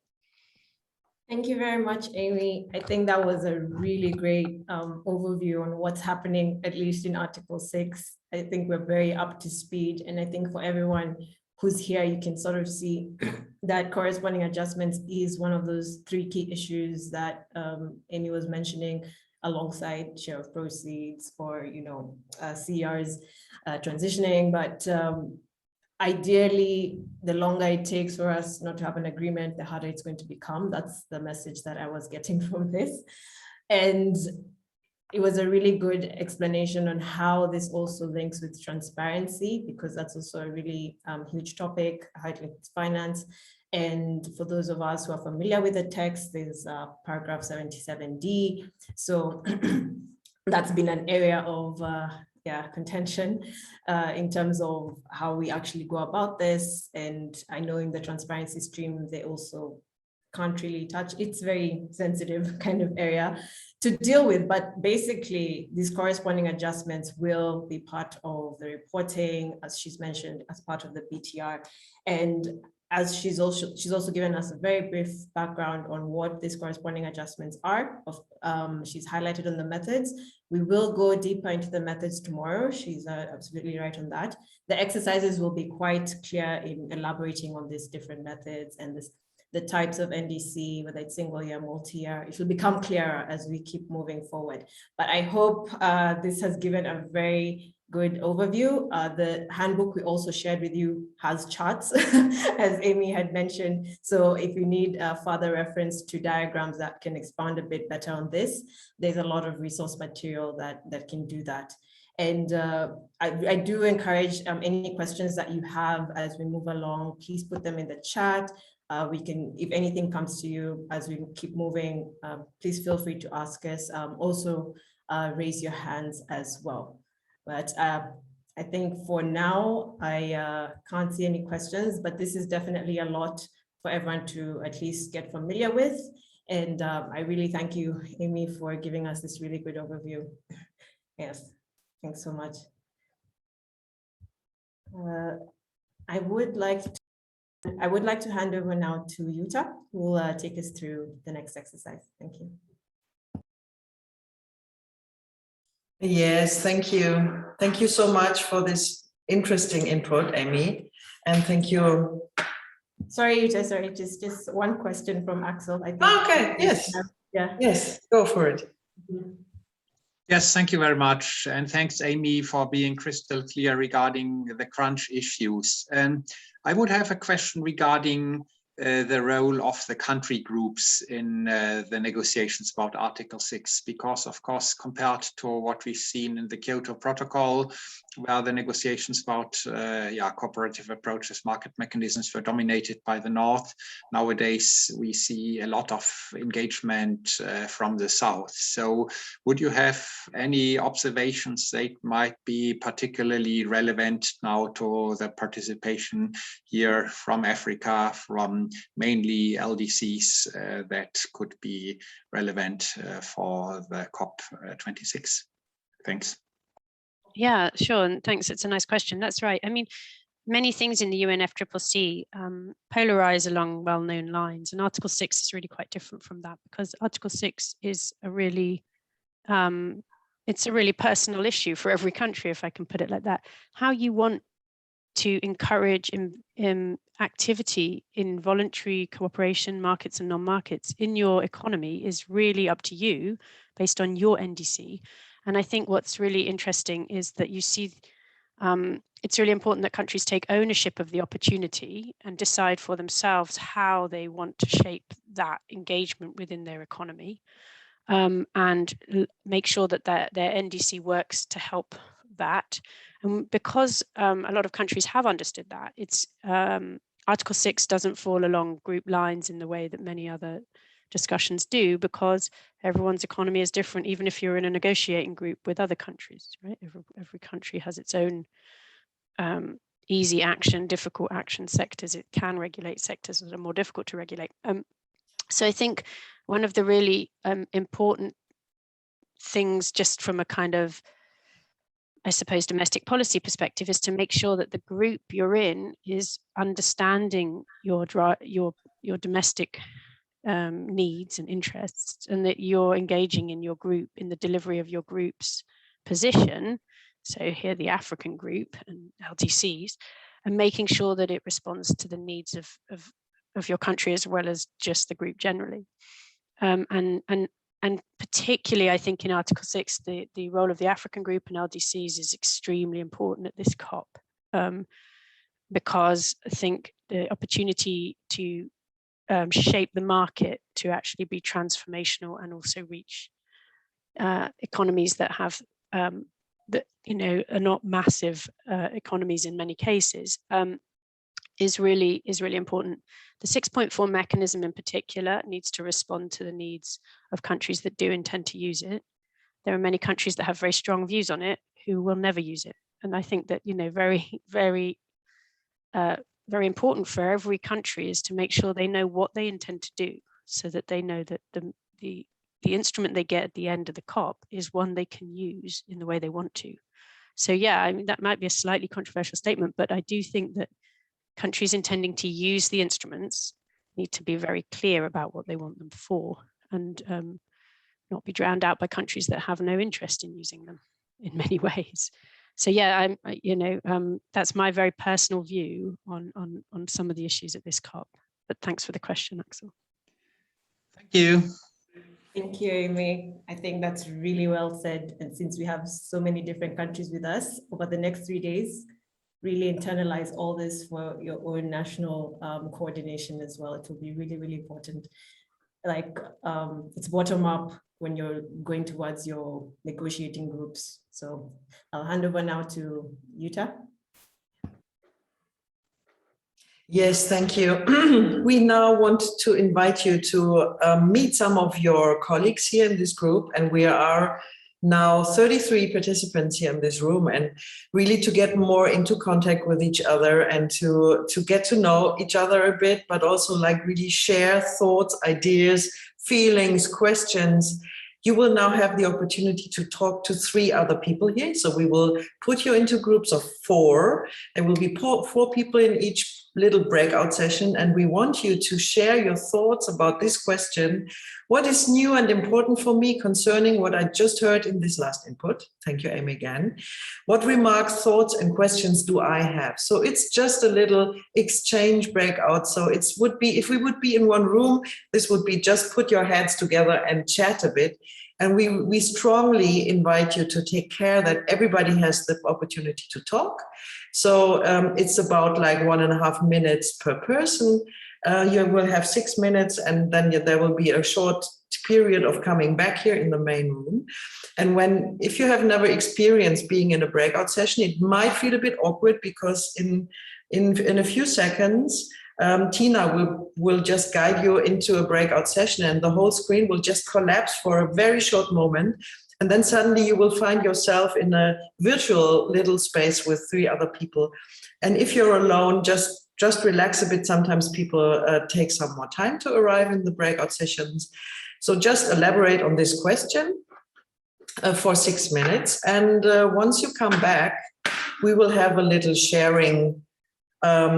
Thank you very much, Amy. I think that was a really great overview on what's happening, at least in Article 6. I think we're very up to speed. And I think for everyone who's here, you can sort of see that corresponding adjustments is one of those 3 key issues that Amy was mentioning. alongside share of proceeds for, CRs transitioning. But ideally, the longer it takes for us not to have an agreement, the harder it's going to become. That's the message that I was getting from this. And it was a really good explanation on how this also links with transparency, because that's also a really huge topic, how it links to finance. And for those of us who are familiar with the text, there's paragraph 77D. So that's been an area of contention in terms of how we actually go about this. And I know in the transparency stream, they also can't really touch. It's very sensitive kind of area to deal with, but basically these corresponding adjustments will be part of the reporting, as she's mentioned, as part of the BTR. And as she's also given us a very brief background on what these corresponding adjustments are. She's highlighted on the methods. We will go deeper into the methods tomorrow. She's absolutely right on that. The exercises will be quite clear in elaborating on these different methods and the types of NDC, whether it's single year, multi-year. It will become clearer as we keep moving forward. But I hope this has given a very good overview. The handbook we also shared with you has charts, as Amy had mentioned. So if you need further reference to diagrams that can expand a bit better on this, there's a lot of resource material that can do that. And I do encourage any questions that you have as we move along, please put them in the chat. We can, if anything comes to you as we keep moving, please feel free to ask us. Also raise your hands as well. But I think for now, I can't see any questions, but this is definitely a lot for everyone to at least get familiar with. And I really thank you, Amy, for giving us this really good overview. Yes, thanks so much. I would like to hand over now to Yuta, who will take us through the next exercise. Thank you. Yes, thank you. Thank you so much for this interesting input, Amy. And thank you. Sorry, Yuta, sorry, just one question from Axel. I think. Okay, yes. Yeah. Yes, go for it. Yes, thank you very much. And thanks, Amy, for being crystal clear regarding the crunch issues. I would have a question regarding the role of the country groups in the negotiations about Article 6, because of course, compared to what we've seen in the Kyoto Protocol, where the negotiations about cooperative approaches, market mechanisms were dominated by the North, nowadays we see a lot of engagement from the South. So would you have any observations that might be particularly relevant now to the participation here from Africa, from mainly LDCs that could be relevant for the COP26? Thanks. Yeah, sure. And thanks. It's a nice question. That's right. I mean, many things in the UNFCCC polarize along well-known lines, and Article 6 is really quite different from that, because Article 6 is a really, it's a really personal issue for every country, if I can put it like that. How you want to encourage activity in voluntary cooperation, markets and non-markets in your economy is really up to you based on your NDC. And I think what's really interesting is that you see it's really important that countries take ownership of the opportunity and decide for themselves how they want to shape that engagement within their economy, and make sure that their NDC works to help that. And because a lot of countries have understood that, it's Article 6 doesn't fall along group lines in the way that many other discussions do, because everyone's economy is different, even if you're in a negotiating group with other countries, right? Every country has its own easy action, difficult action sectors. It can regulate sectors that are more difficult to regulate. So I think one of the really important things, just from a kind of, I suppose, domestic policy perspective, is to make sure that the group you're in is understanding your domestic needs and interests, and that you're engaging in your group, in the delivery of your group's position. So here the African group and LDCs, and making sure that it responds to the needs of your country as well as just the group generally. And and particularly, I think in Article 6, the role of the African group and LDCs is extremely important at this COP, because I think the opportunity to shape the market to actually be transformational and also reach economies that have that are not massive economies in many cases, is really important. The 6.4 mechanism in particular needs to respond to the needs of countries that do intend to use it. There are many countries that have very strong views on it who will never use it. And I think that, very important for every country is to make sure they know what they intend to do, so that they know that the instrument they get at the end of the COP is one they can use in the way they want to. So yeah, I mean, that might be a slightly controversial statement, but I do think that countries intending to use the instruments need to be very clear about what they want them for, and not be drowned out by countries that have no interest in using them in many ways. So yeah, that's my very personal view on some of the issues at this COP. But thanks for the question, Axel. Thank you. Thank you, Amy. I think that's really well said. And since we have so many different countries with us over the next 3 days, really internalize all this for your own national coordination as well. It will be really, really important. Like it's bottom up when you're going towards your negotiating groups. So I'll hand over now to Jutta. Yes, thank you. We now want to invite you to meet some of your colleagues here in this group, and we are now 33 participants here in this room, and really to get more into contact with each other and to get to know each other a bit, but also like really share thoughts, ideas, feelings, questions. You will now have the opportunity to talk to 3 other people here. So we will put you into groups of 4. There will be 4 people in each little breakout session, and we want you to share your thoughts about this question. What is new and important for me concerning what I just heard in this last input? Thank you, Amy, again. What remarks, thoughts, and questions do I have? So it's just a little exchange breakout. So it would be, if we would be in one room, this would be just put your heads together and chat a bit. And we strongly invite you to take care that everybody has the opportunity to talk. So it's about like 1.5 minutes per person. You will have 6 minutes, and then there will be a short period of coming back here in the main room. And if you have never experienced being in a breakout session, it might feel a bit awkward, because in a few seconds, Tina will just guide you into a breakout session, and the whole screen will just collapse for a very short moment. And then suddenly you will find yourself in a virtual little space with 3 other people. And if you're alone, just relax a bit. Sometimes people take some more time to arrive in the breakout sessions. So just elaborate on this question for 6 minutes. And once you come back, we will have a little sharing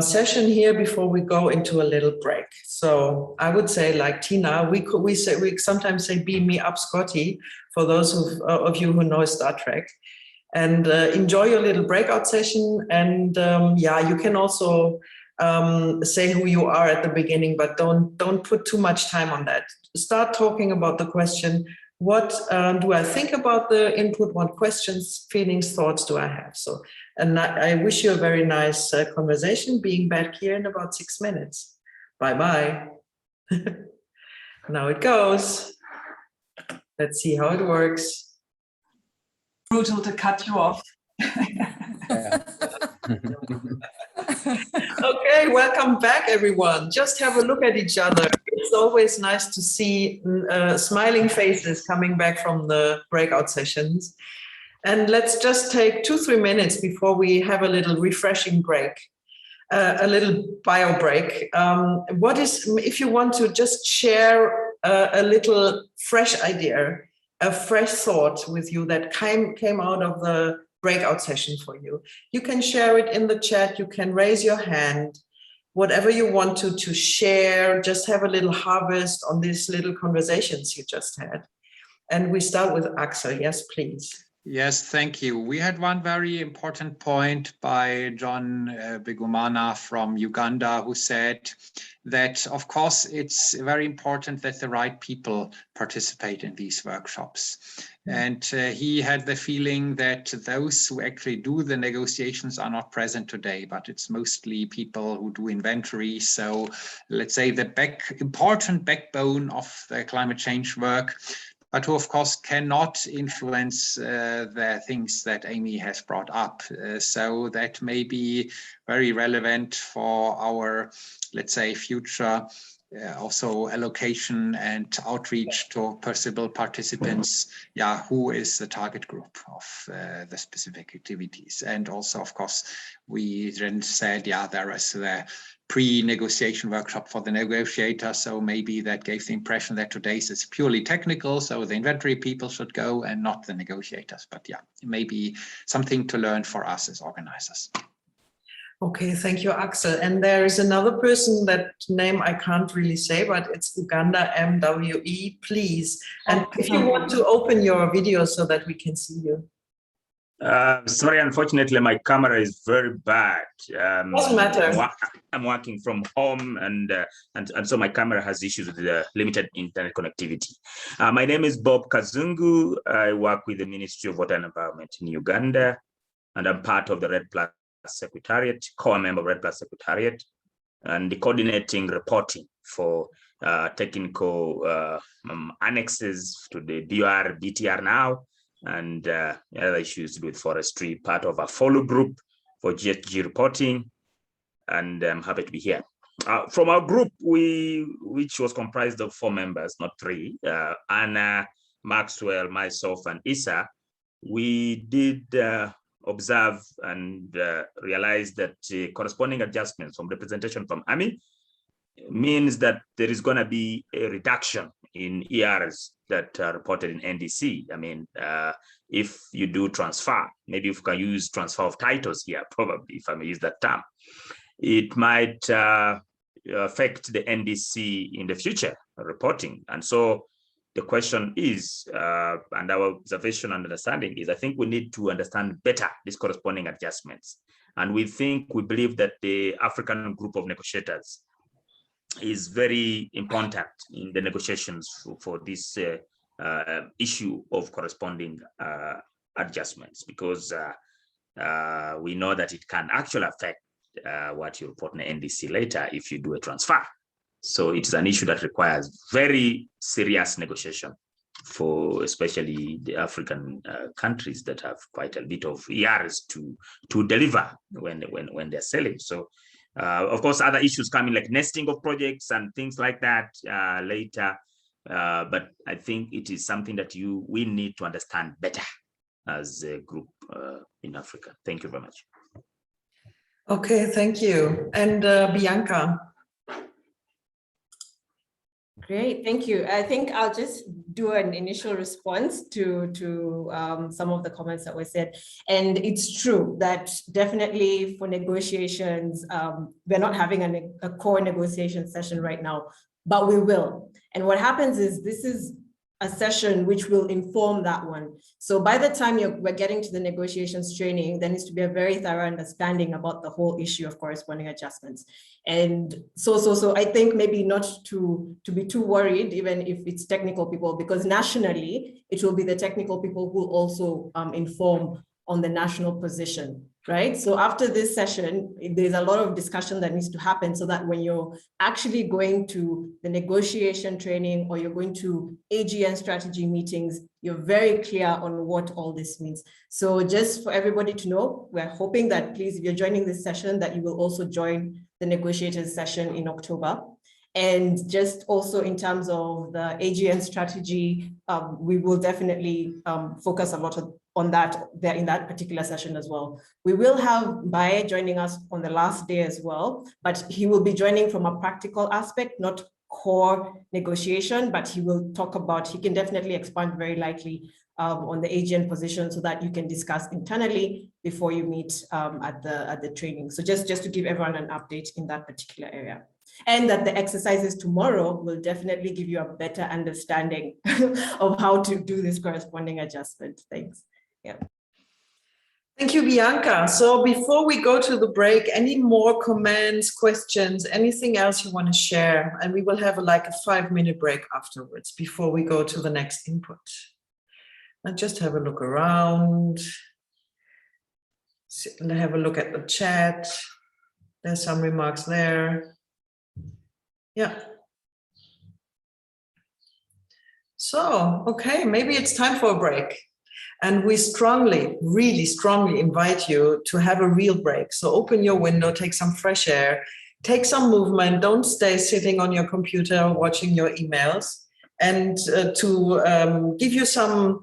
session here before we go into a little break. So I would say, like Tina, we sometimes say beam me up, Scotty, for those of you who know Star Trek. And enjoy your little breakout session. And yeah, you can also say who you are at the beginning, but don't put too much time on that. Start talking about the question. What do I think about the input? What questions, feelings, thoughts do I have? So, and I wish you a very nice conversation, being back here in about 6 minutes. Bye-bye. Now it goes. Let's see how it works. Brutal to cut you off. Okay, welcome back, everyone. Just have a look at each other. It's always nice to see smiling faces coming back from the breakout sessions. And let's just take 2-3 minutes before we have a little refreshing break, a little bio break. If you want to just share a little fresh idea, a fresh thought with you that came out of the breakout session for you. You can share it in the chat, you can raise your hand, whatever you want to share, just have a little harvest on these little conversations you just had. And we start with Axel, yes, please. Yes, thank you. We had one very important point by John Bigumana from Uganda, who said that, of course, it's very important that the right people participate in these workshops. And he had the feeling that those who actually do the negotiations are not present today, but it's mostly people who do inventory. So let's say the important backbone of the climate change work, but who of course cannot influence the things that Amy has brought up. So that may be very relevant for our, let's say, future also allocation and outreach to possible participants. Yeah, who is the target group of the specific activities? And also, of course, we then said, yeah, there is the pre-negotiation workshop for the negotiator. So maybe that gave the impression that today's is purely technical. So the inventory people should go and not the negotiators. But yeah, it may be something to learn for us as organizers. Okay, thank you, Axel. And there is another person, that name I can't really say, but it's Uganda MWE, please. And if you want to open your video so that we can see you. Sorry, unfortunately, my camera is very bad. Doesn't matter. I'm working from home, and so my camera has issues with the limited internet connectivity. My name is Bob Kazungu. I work with the Ministry of Water and Environment in Uganda, and I'm part of the Red Plus Secretariat, core member of Red Plus Secretariat, and the coordinating reporting for technical annexes to the BR, BTR now, and other issues to do with forestry, part of a follow group for GHG reporting, and I'm happy to be here. From our group, which was comprised of 4 members, not 3, Anna, Maxwell, myself, and Issa, we did observe and realize that corresponding adjustments from representation from AMI means that there is going to be a reduction in ERs that are reported in NDC. I mean, if you do transfer, maybe if you can use transfer of titles here, probably, if I may use that term, it might affect the NDC in the future reporting. And so the question is, and our observation and understanding is, I think we need to understand better these corresponding adjustments. And we believe that the African group of negotiators is very important in the negotiations for this issue of corresponding adjustments, because we know that it can actually affect what you report in the NDC later if you do a transfer. So it's an issue that requires very serious negotiation for especially the African countries that have quite a bit of ERs to deliver when they're selling. So of course, other issues coming like nesting of projects and things like that later. But I think it is something that we need to understand better as a group in Africa. Thank you very much. Okay, thank you. And Bianca. Great, thank you. I think I'll just do an initial response to some of the comments that were said. And it's true that definitely for negotiations, we're not having a core negotiation session right now, but we will. And what happens is this is a session which will inform that one. So by the time we're getting to the negotiations training, there needs to be a very thorough understanding about the whole issue of corresponding adjustments. And so I think maybe not to be too worried, even if it's technical people, because nationally, it will be the technical people who also inform on the national position, right? So after this session, there's a lot of discussion that needs to happen so that when you're actually going to the negotiation training or you're going to AGN strategy meetings, you're very clear on what all this means. So just for everybody to know, we're hoping that please, if you're joining this session, that you will also join the negotiators session in October. And just also in terms of the AGN strategy, we will definitely focus a lot on that there in that particular session as well. We will have Bae joining us on the last day as well, but he will be joining from a practical aspect, not core negotiation, but he will talk about, he can definitely expand very likely on the AGN position so that you can discuss internally before you meet at the training. So just to give everyone an update in that particular area. And that the exercises tomorrow will definitely give you a better understanding of how to do this corresponding adjustment. Thanks. Thank you, Bianca. So before we go to the break, any more comments, questions, anything else you want to share? And we will have like a 5-minute break afterwards before we go to the next input. And just have a look around. Have a look at the chat. There's some remarks there. Yeah. So, okay, maybe it's time for a break. And we strongly, really strongly invite you to have a real break. So open your window, take some fresh air, take some movement. Don't stay sitting on your computer watching your emails. And to give you some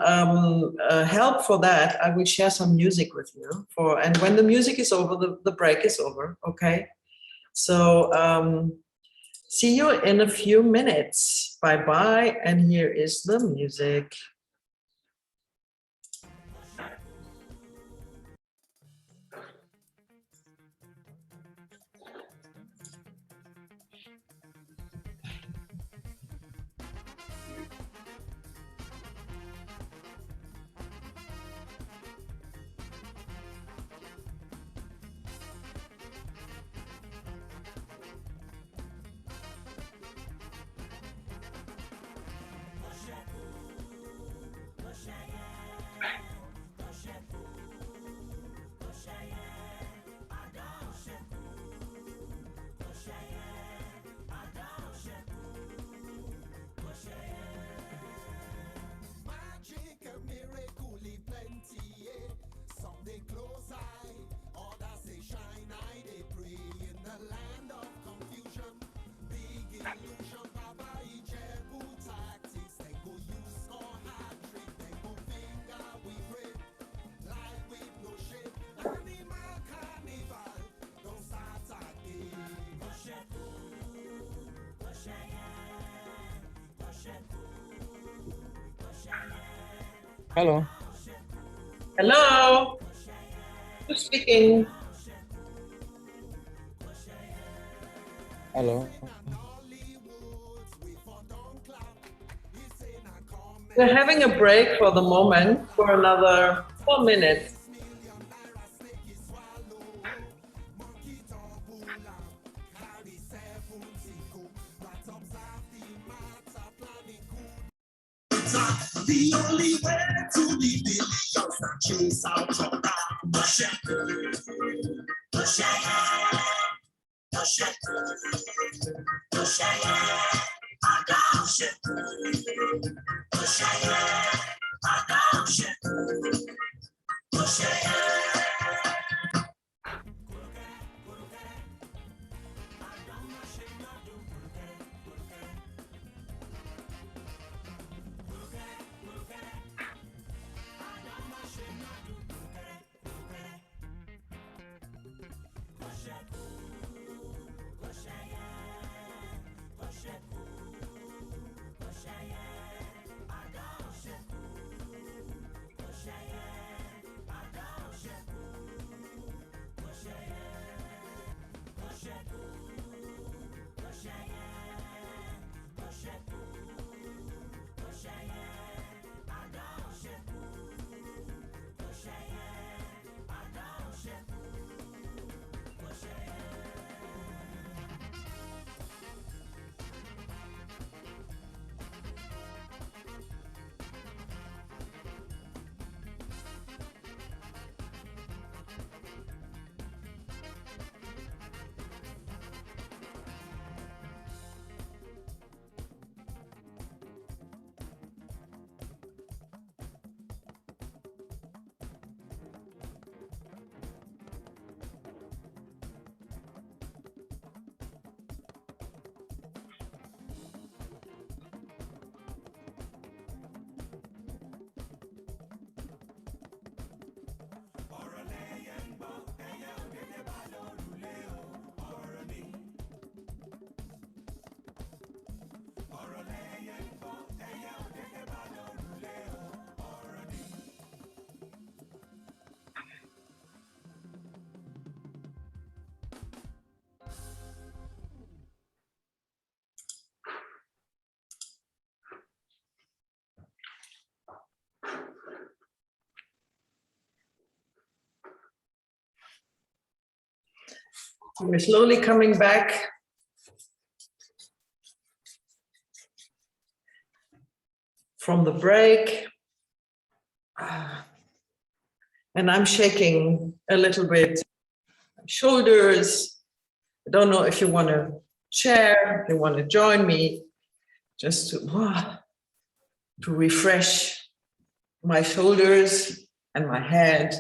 help for that, I will share some music with you. And when the music is over, the break is over, okay? So see you in a few minutes. Bye-bye, and here is the music. Hello. Hello. Who's speaking? Hello. We're having a break for the moment for another 4 minutes. The only way to leave the millions that chase out your heart. Push it, push it, push it, push it. I got shit. Push it, I got shit. Push it. We're slowly coming back. From the break. And I'm shaking a little bit. Shoulders. I don't know if you want to share, if you want to join me, just to refresh my shoulders and my head.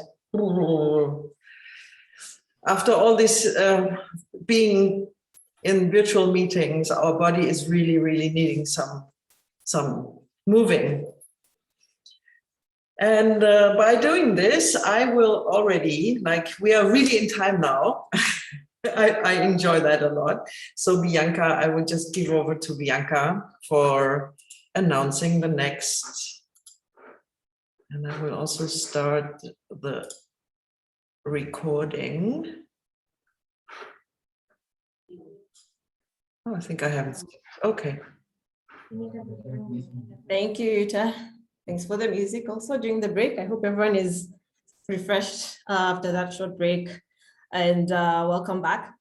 After all this being in virtual meetings, our body is really, really needing some moving. And by doing this, I will already, like, we are really in time now. I enjoy that a lot. So Bianca, I will just give over to Bianca for announcing the next. And I will also start the recording. Oh, I think I haven't. Okay. Thank you, Jutta. Thanks for the music also during the break. I hope everyone is refreshed after that short break, and welcome back.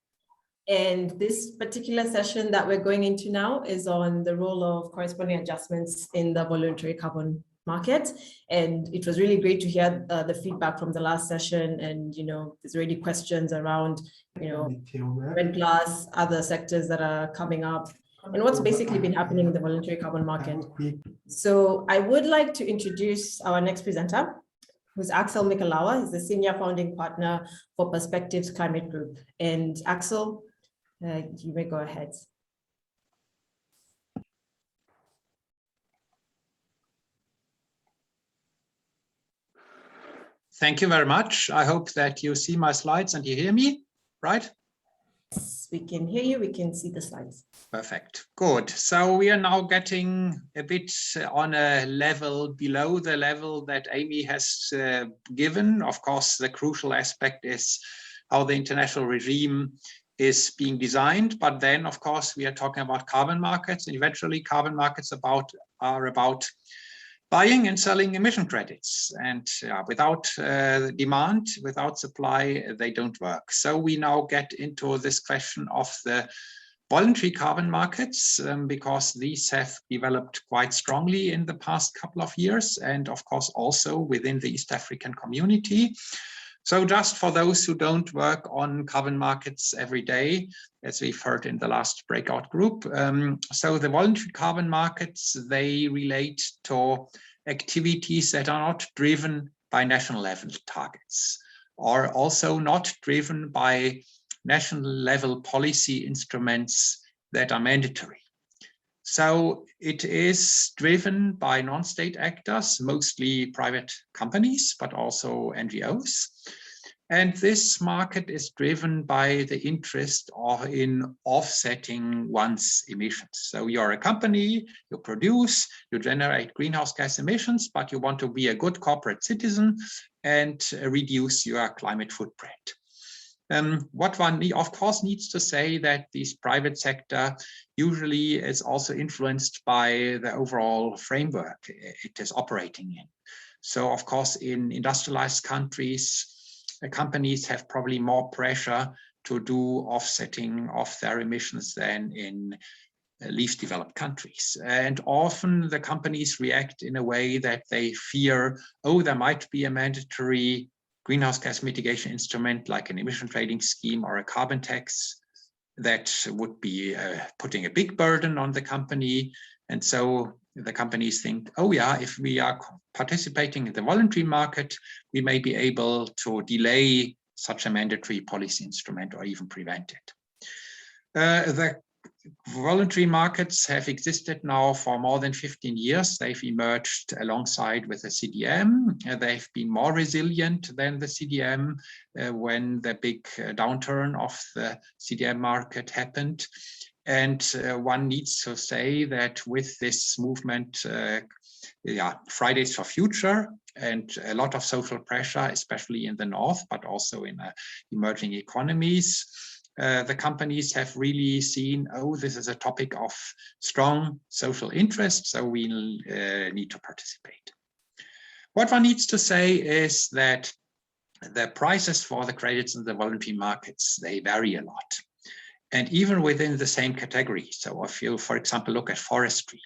And this particular session that we're going into now is on the role of corresponding adjustments in the voluntary carbon market. And it was really great to hear the feedback from the last session. And, you know, there's already questions around, you know, rent plus other sectors that are coming up, and what's basically been happening in the voluntary carbon market. So I would like to introduce our next presenter, who's Axel Mikalawa. He's the Senior Founding Partner for Perspectives Climate Group. And Axel, you may go ahead. Thank you very much. I hope that you see my slides and you hear me, right? We can hear you, we can see the slides. Perfect, good. So we are now getting a bit on a level below the level that Amy has given. Of course, the crucial aspect is how the international regime is being designed. But then, of course, we are talking about carbon markets, and eventually carbon markets are about buying and selling emission credits, and without demand, without supply, they don't work. So we now get into this question of the voluntary carbon markets, because these have developed quite strongly in the past couple of years, and of course also within the East African community. So just for those who don't work on carbon markets every day, as we've heard in the last breakout group, so the voluntary carbon markets, they relate to activities that are not driven by national level targets, or also not driven by national level policy instruments that are mandatory. So it is driven by non-state actors, mostly private companies, but also NGOs. And this market is driven by the interest in offsetting one's emissions. So you're a company, you produce, you generate greenhouse gas emissions, but you want to be a good corporate citizen and reduce your climate footprint. What one, of course, needs to say that this private sector usually is also influenced by the overall framework it is operating in. So, of course, in industrialized countries, companies have probably more pressure to do offsetting of their emissions than in least developed countries. And often the companies react in a way that they fear, oh, there might be a mandatory greenhouse gas mitigation instrument like an emission trading scheme or a carbon tax that would be putting a big burden on the company. And so the companies think, oh yeah, if we are participating in the voluntary market, we may be able to delay such a mandatory policy instrument or even prevent it. The voluntary markets have existed now for more than 15 years. They've emerged alongside with the CDM. They've been more resilient than the CDM when the big downturn of the CDM market happened. And one needs to say that with this movement, Fridays for Future, and a lot of social pressure, especially in the North, but also in emerging economies, the companies have really seen, oh, this is a topic of strong social interest, so we need to participate. What one needs to say is that the prices for the credits in the voluntary markets, they vary a lot. And even within the same category. So if you, for example, look at forestry,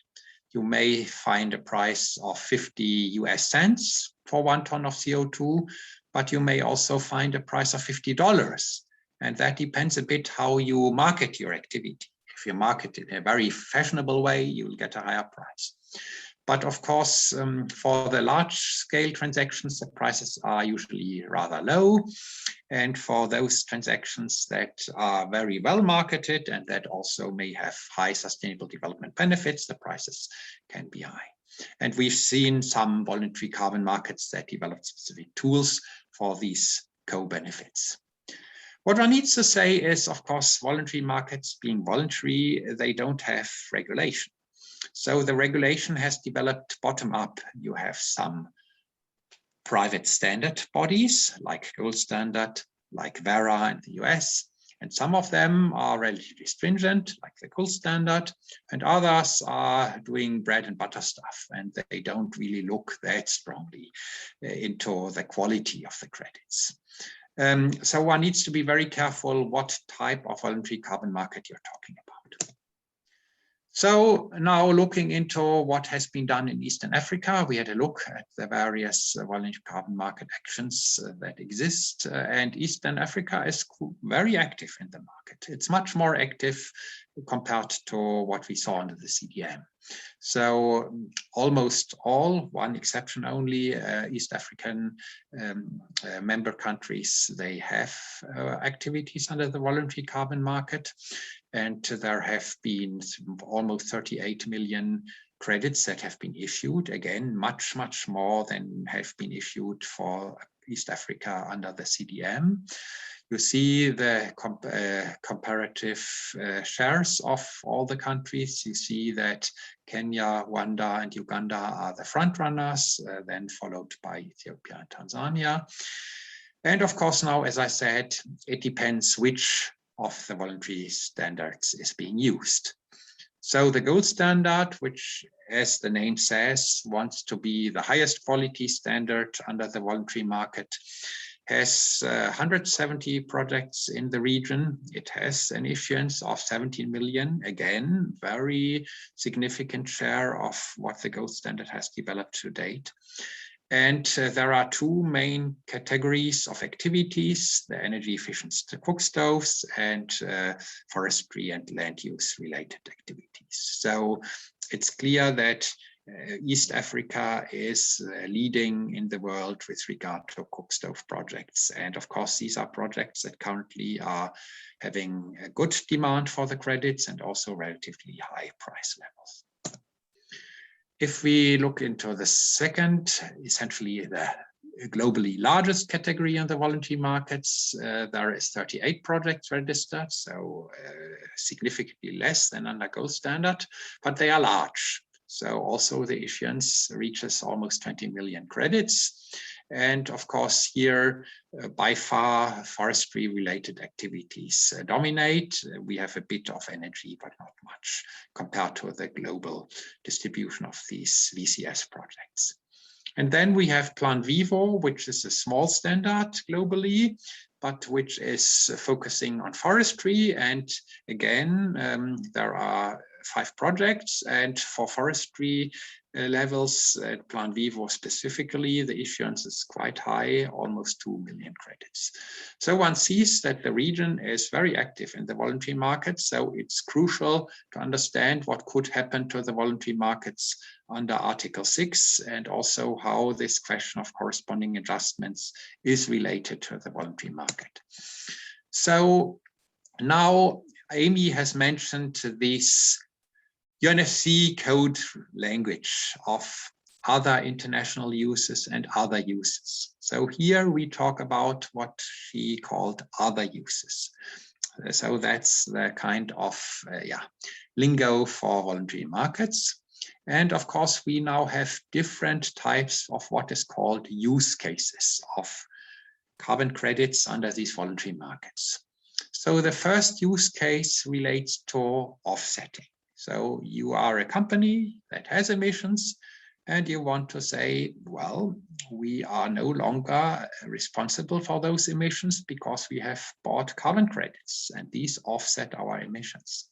you may find a price of 50 US cents for 1 ton of CO2, but you may also find a price of $50. And that depends a bit how you market your activity. If you market it in a very fashionable way, you'll get a higher price. But of course, for the large scale transactions, the prices are usually rather low. And for those transactions that are very well marketed and that also may have high sustainable development benefits, the prices can be high. And we've seen some voluntary carbon markets that developed specific tools for these co-benefits. What one needs to say is, of course, voluntary markets being voluntary, they don't have regulation. So the regulation has developed bottom up. You have some private standard bodies like Gold Standard, like Verra in the US, and some of them are relatively stringent, like the Gold Standard, and others are doing bread and butter stuff, and they don't really look that strongly into the quality of the credits. So one needs to be very careful what type of voluntary carbon market you're talking about. So now looking into what has been done in Eastern Africa, we had a look at the various voluntary carbon market actions that exist. And Eastern Africa is very active in the market. It's much more active compared to what we saw under the CDM. So almost all, one exception only, East African member countries, they have activities under the voluntary carbon market. And there have been almost 38 million credits that have been issued. Again, much, much more than have been issued for East Africa under the CDM. You see the comparative shares of all the countries. You see that Kenya, Rwanda, and Uganda are the front runners, then followed by Ethiopia and Tanzania. And of course, now, as I said, it depends which of the voluntary standards is being used. So the Gold Standard, which, as the name says, wants to be the highest quality standard under the voluntary market, has 170 projects in the region. It has an issuance of 17 million, again, very significant share of what the Gold Standard has developed to date. And there are two main categories of activities: the energy efficient cook stoves and forestry and land use related activities. So it's clear that East Africa is leading in the world with regard to cook stove projects. And of course, these are projects that currently are having a good demand for the credits and also relatively high price levels. If we look into the second, essentially the globally largest category in the voluntary markets, there is 38 projects registered, so significantly less than under Gold Standard, but they are large. So also the issuance reaches almost 20 million credits. And of course here, by far, forestry related activities dominate. We have a bit of energy, but not much compared to the global distribution of these VCS projects. And then we have Plan Vivo, which is a small standard globally, but which is focusing on forestry. And again, there are 5 projects, and for forestry levels at Plan Vivo specifically, the issuance is quite high, almost 2 million credits. So one sees that the region is very active in the voluntary market. So it's crucial to understand what could happen to the voluntary markets under Article 6, and also how this question of corresponding adjustments is related to the voluntary market. So now Amy has mentioned this UNFC code language of other international uses and other uses. So here we talk about what she called other uses. So that's the kind of lingo for voluntary markets. And of course, we now have different types of what is called use cases of carbon credits under these voluntary markets. So the first use case relates to offsetting. So you are a company that has emissions and you want to say, well, we are no longer responsible for those emissions because we have bought carbon credits and these offset our emissions.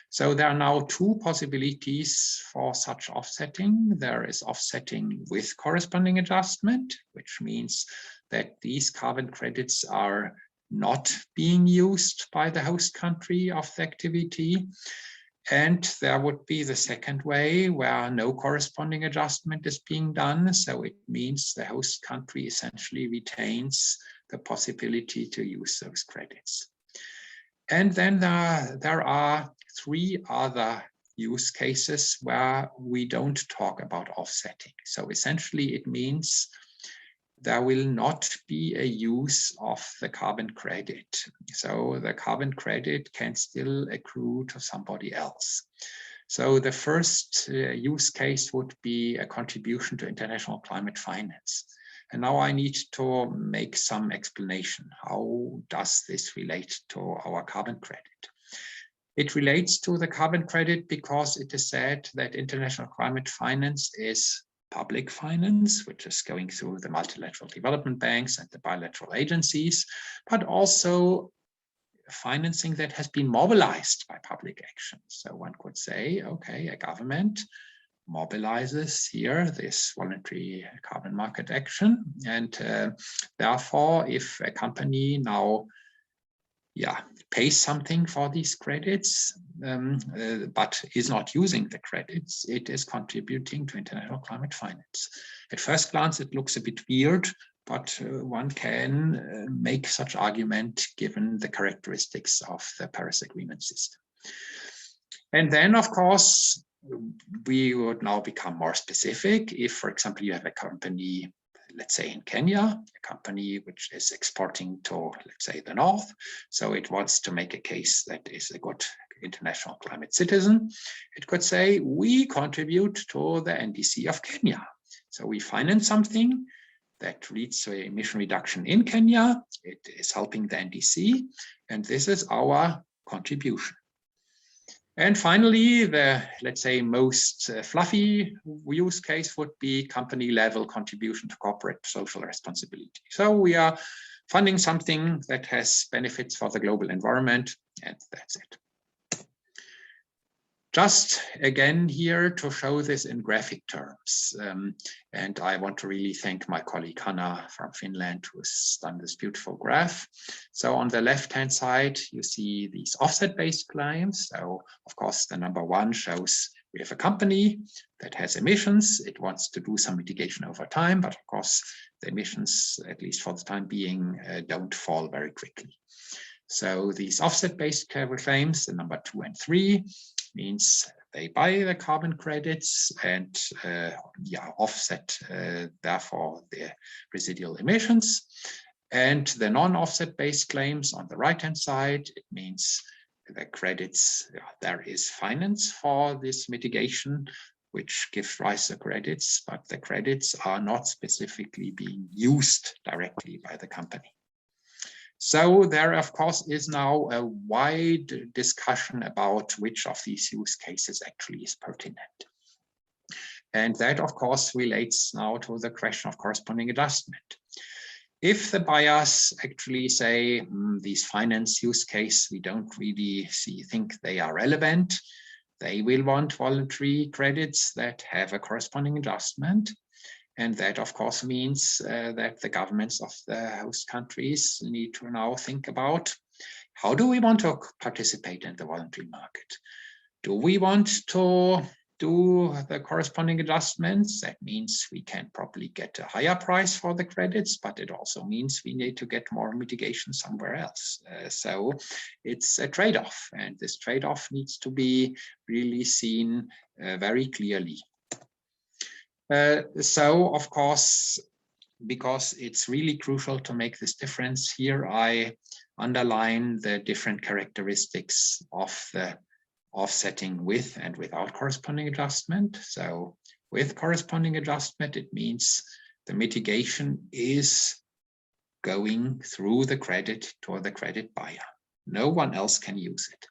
So there are now two possibilities for such offsetting. There is offsetting with corresponding adjustment, which means that these carbon credits are not being used by the host country of the activity. And there would be the second way where no corresponding adjustment is being done. So it means the host country essentially retains the possibility to use those credits. And then there are three other use cases where we don't talk about offsetting. So essentially it means there will not be a use of the carbon credit. So the carbon credit can still accrue to somebody else. So the first use case would be a contribution to international climate finance. And now I need to make some explanation. How does this relate to our carbon credit? It relates to the carbon credit because it is said that international climate finance is public finance, which is going through the multilateral development banks and the bilateral agencies, but also financing that has been mobilized by public action. So one could say, okay, a government mobilizes here this voluntary carbon market action. And therefore, if a company now pays something for these credits, but is not using the credits, it is contributing to international climate finance. At first glance, it looks a bit weird, but one can make such argument given the characteristics of the Paris Agreement system. And then, of course, we would now become more specific. If, for example, you have a company, let's say in Kenya, a company which is exporting to, let's say, the north, so it wants to make a case that is a good international climate citizen, it could say, we contribute to the NDC of Kenya. So we finance something that leads to emission reduction in Kenya. It is helping the NDC, and this is our contribution. And finally, the, let's say, most fluffy use case would be company level contribution to corporate social responsibility. So we are funding something that has benefits for the global environment, and that's it. Just again here to show this in graphic terms. And I want to really thank my colleague Hanna from Finland, who has done this beautiful graph. So on the left-hand side, you see these offset-based claims. So of course, the number one shows we have a company that has emissions. It wants to do some mitigation over time, but of course, the emissions, at least for the time being, don't fall very quickly. So these offset-based claims, the number 2 and 3, means they buy the carbon credits and offset therefore the residual emissions. And the non-offset based claims on the right hand side, it means the credits, there is finance for this mitigation, which gives rise to credits, but the credits are not specifically being used directly by the company. So there, of course, is now a wide discussion about which of these use cases actually is pertinent. And that, of course, relates now to the question of corresponding adjustment. If the buyers actually say these finance use case, we don't really think they are relevant, they will want voluntary credits that have a corresponding adjustment. And that, of course, means that the governments of the host countries need to now think about how do we want to participate in the voluntary market? Do we want to do the corresponding adjustments? That means we can probably get a higher price for the credits, but it also means we need to get more mitigation somewhere else. So it's a trade-off, and this trade-off needs to be really seen very clearly. So, of course, because it's really crucial to make this difference here, I underline the different characteristics of the offsetting with and without corresponding adjustment. So with corresponding adjustment, it means the mitigation is going through the credit to the credit buyer. No one else can use it.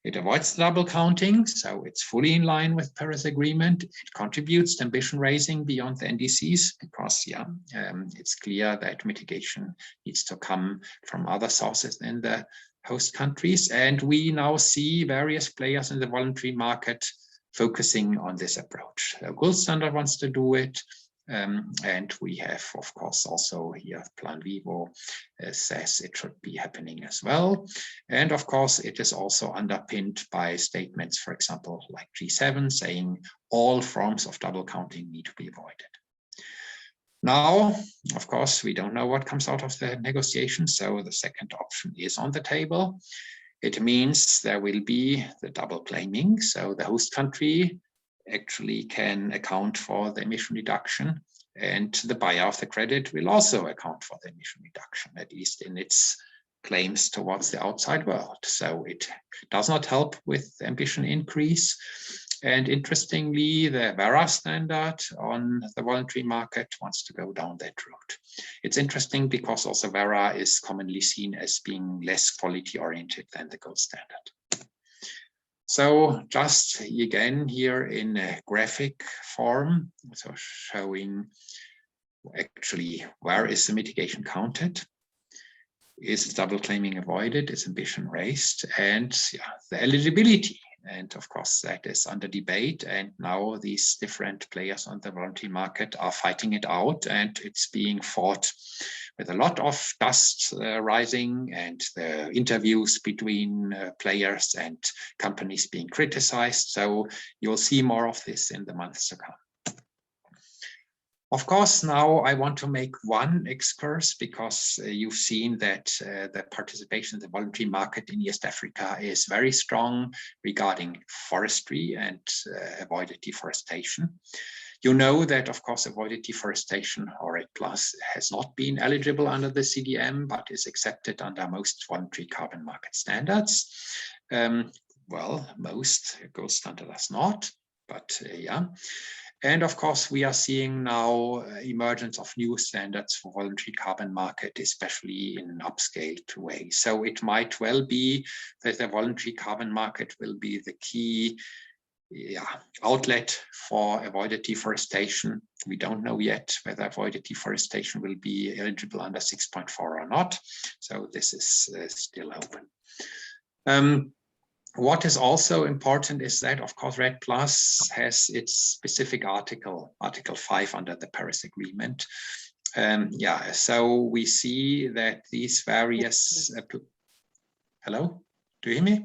It avoids double counting, so it's fully in line with Paris Agreement. It contributes to ambition raising beyond the NDCs because, it's clear that mitigation needs to come from other sources than the host countries. And we now see various players in the voluntary market focusing on this approach. Gold Standard wants to do it. And we have, of course, also here Plan Vivo says it should be happening as well. And of course, it is also underpinned by statements, for example, like G7 saying all forms of double counting need to be avoided. Now, of course, we don't know what comes out of the negotiation. So the second option is on the table. It means there will be the double claiming. So the host country actually can account for the emission reduction, and the buyer of the credit will also account for the emission reduction, at least in its claims towards the outside world. So it does not help with the ambition increase. And interestingly, the Verra standard on the voluntary market wants to go down that route. It's interesting because also Verra is commonly seen as being less quality oriented than the gold standard. So just again here in a graphic form, so showing actually where is the mitigation counted, is double claiming avoided, is ambition raised, and the eligibility. And of course that is under debate, and now these different players on the voluntary market are fighting it out, and it's being fought with a lot of dust rising, and the interviews between players and companies being criticized. So you'll see more of this in the months to come. Of course, now I want to make one excursus because you've seen that the participation in the voluntary market in East Africa is very strong regarding forestry and avoided deforestation. You know that, of course, avoided deforestation, or REDD+, has not been eligible under the CDM, but is accepted under most voluntary carbon market standards. Well, most gold standard does not, but yeah. And of course, we are seeing now emergence of new standards for voluntary carbon market, especially in an upscaled way. So it might well be that the voluntary carbon market will be the key outlet for avoided deforestation. We don't know yet whether avoided deforestation will be eligible under 6.4 or not. So this is still open. What is also important is that, of course, REDD+ has its specific article, Article 5 under the Paris Agreement. So we see that these various, hello, do you hear me?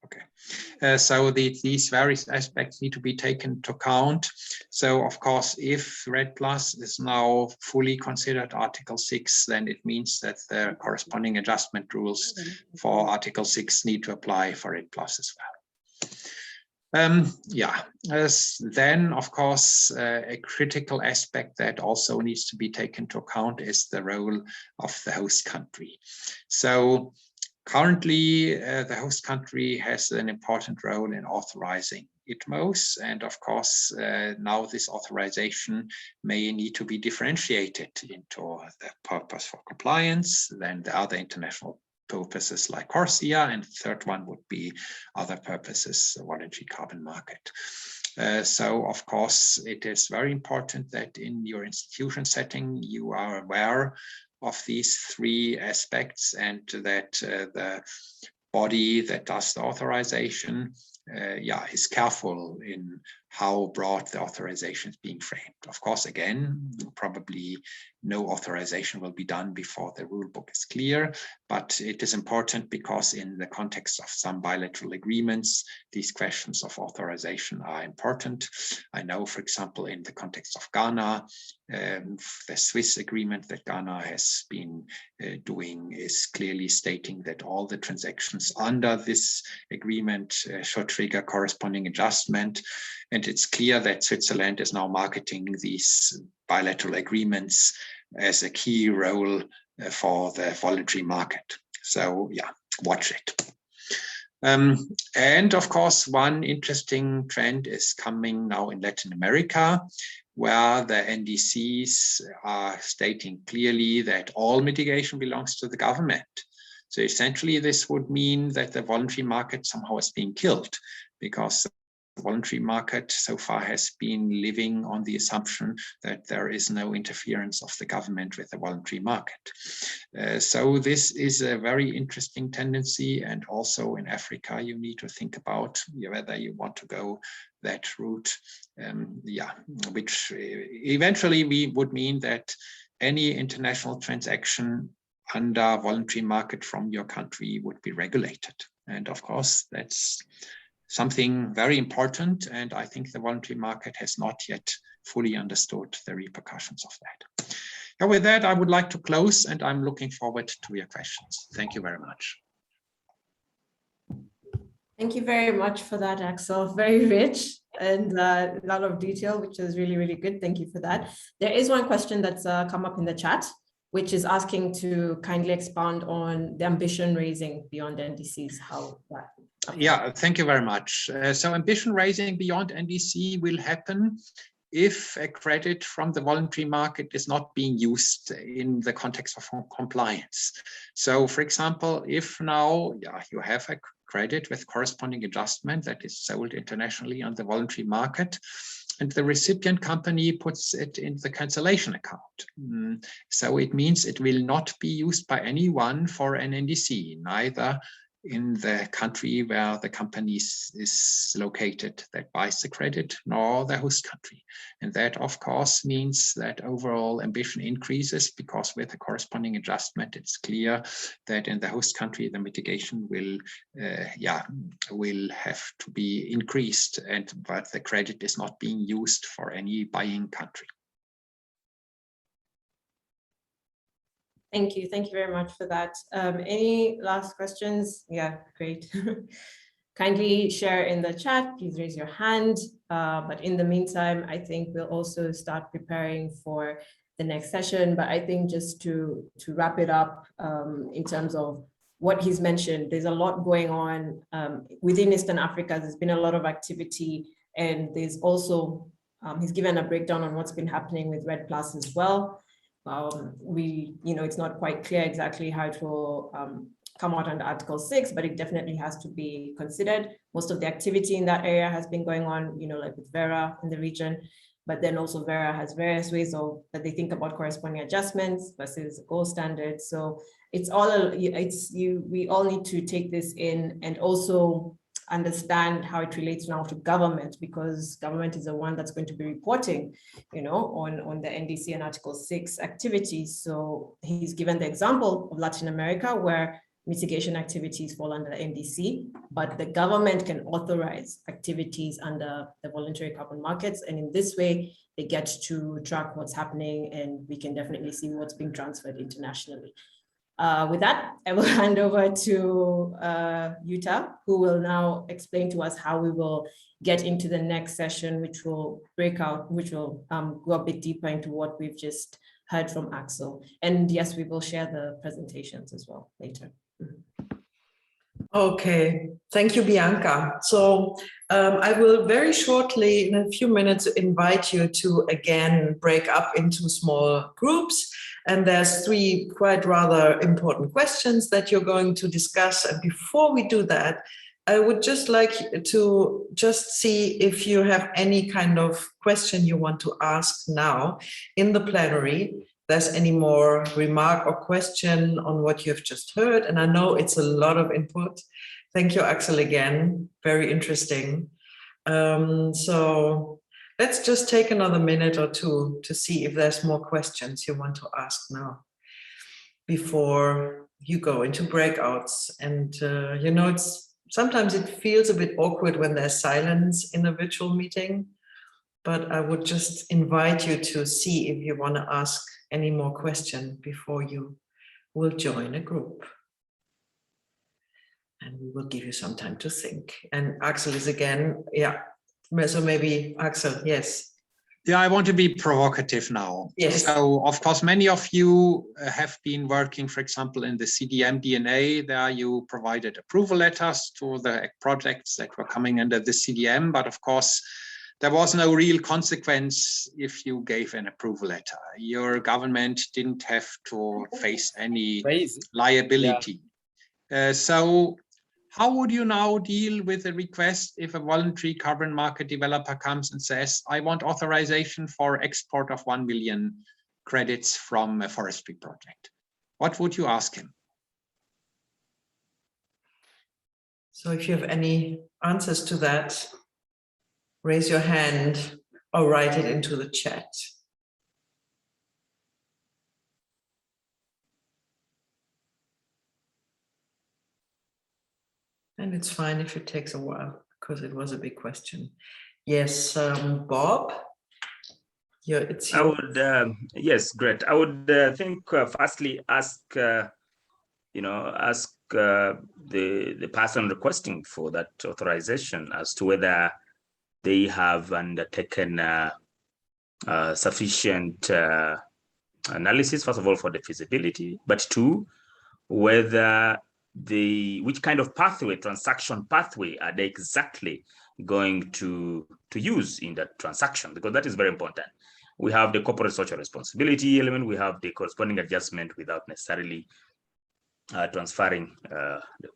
Okay, so these various aspects need to be taken into account. So of course, if REDD+ is now fully considered Article 6, then it means that the corresponding adjustment rules for Article 6 need to apply for REDD+ as well. Then of course, a critical aspect that also needs to be taken into account is the role of the host country. So currently, the host country has an important role in authorizing ITMOs, and of course, now this authorization may need to be differentiated into the purpose for compliance, then the other international purposes like CORSIA, and the third one would be other purposes, the voluntary carbon market. So of course, it is very important that in your institution setting, you are aware of these three aspects, and that the body that does the authorization is careful in how broad the authorization is being framed. Of course, again, probably no authorization will be done before the rule book is clear, but it is important because in the context of some bilateral agreements, these questions of authorization are important. I know, for example, in the context of Ghana, the Swiss agreement that Ghana has been doing is clearly stating that all the transactions under this agreement should trigger corresponding adjustment. And it's clear that Switzerland is now marketing these bilateral agreements as a key role for the voluntary market. So yeah, watch it. And of course, one interesting trend is coming now in Latin America, where the NDCs are stating clearly that all mitigation belongs to the government. So essentially, this would mean that the voluntary market somehow is being killed, because the voluntary market so far has been living on the assumption that there is no interference of the government with the voluntary market. So this is a very interesting tendency, and also in Africa, you need to think about whether you want to go that route, which eventually would mean that any international transaction under voluntary market from your country would be regulated. And of course, that's something very important. And I think the voluntary market has not yet fully understood the repercussions of that. And with that, I would like to close, and I'm looking forward to your questions. Thank you very much. Thank you very much for that, Axel. Very rich and a lot of detail, which is really, really good. Thank you for that. There is one question that's come up in the chat, which is asking to kindly expound on the ambition raising beyond NDCs, how that. Yeah, thank you very much. So ambition raising beyond NDC will happen if a credit from the voluntary market is not being used in the context of compliance. So for example, if now you have a credit with corresponding adjustment that is sold internationally on the voluntary market, and the recipient company puts it in the cancellation account. So it means it will not be used by anyone for an NDC, neither in the country where the company is located that buys the credit, nor the host country. And that, of course, means that overall ambition increases, because with the corresponding adjustment, it's clear that in the host country, the mitigation will have to be increased, but the credit is not being used for any buying country. Thank you. Thank you very much for that. Any last questions? Yeah, great. Kindly share in the chat, please raise your hand. But in the meantime, I think we'll also start preparing for the next session. But I think just to wrap it up in terms of what he's mentioned, there's a lot going on within Eastern Africa. There's been a lot of activity, and there's also, he's given a breakdown on what's been happening with REDD+ as well. It's not quite clear exactly how it will come out under Article 6, but it definitely has to be considered. Most of the activity in that area has been going on, like with Vera in the region, but then also Vera has various ways of that they think about corresponding adjustments versus gold standards. So it's all, we all need to take this in and also understand how it relates now to government, because government is the one that's going to be reporting, on the NDC and Article 6 activities. So he's given the example of Latin America, where mitigation activities fall under the NDC, but the government can authorize activities under the voluntary carbon markets. And in this way, they get to track what's happening, and we can definitely see what's being transferred internationally. With that, I will hand over to Jutta, who will now explain to us how we will get into the next session, which will go a bit deeper into what we've just heard from Axel. And yes, we will share the presentations as well later. Okay, thank you, Bianca. So I will very shortly, in a few minutes, invite you to again break up into small groups. And there's 3 quite rather important questions that you're going to discuss. And before we do that, I would just like to see if you have any kind of question you want to ask now in the plenary. There's any more remark or question on what you've just heard. And I know it's a lot of input. Thank you, Axel, again. Very interesting. So let's just take another minute or 2 to see if there's more questions you want to ask now before you go into breakouts. And, sometimes it feels a bit awkward when there's silence in a virtual meeting, but I would just invite you to see if you want to ask any more questions before you will join a group. And we will give you some time to think. And Axel is again, so maybe Axel, yes. Yeah, I want to be provocative now. Yes. So, of course, many of you have been working, for example, in the CDM DNA. There you provided approval letters to the projects that were coming under the CDM. But of course, there was no real consequence if you gave an approval letter. Your government didn't have to face any liability. So how would you now deal with a request if a voluntary carbon market developer comes and says, I want authorization for export of 1 million credits from a forestry project? What would you ask him? So if you have any answers to that, raise your hand or write it into the chat. And it's fine if it takes a while, because it was a big question. Yes, Bob? Yeah, it's I your... would, yes, great. I would think firstly ask, ask the person requesting for that authorization as to whether they have undertaken sufficient analysis, first of all, for the feasibility, but two, whether which kind of pathway, transaction pathway, are they exactly going to use in that transaction, because that is very important. We have the corporate social responsibility element, we have the corresponding adjustment without necessarily transferring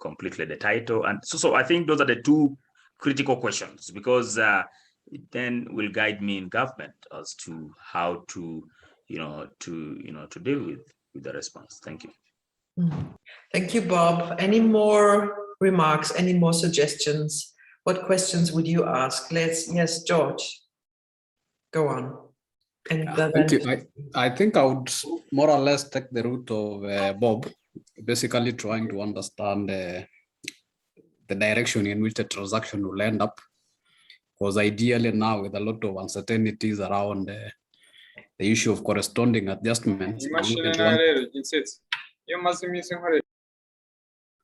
completely the title. And so I think those are the two critical questions, because it then will guide me in government as to how to, to deal with the response. Thank you. Thank you, Bob. Any more remarks, any more suggestions? What questions would you ask? Yes, George, go on. And thank you. I think I would more or less take the route of Bob, basically trying to understand the direction in which the transaction will end up. Because ideally now, with a lot of uncertainties around the issue of corresponding adjustments.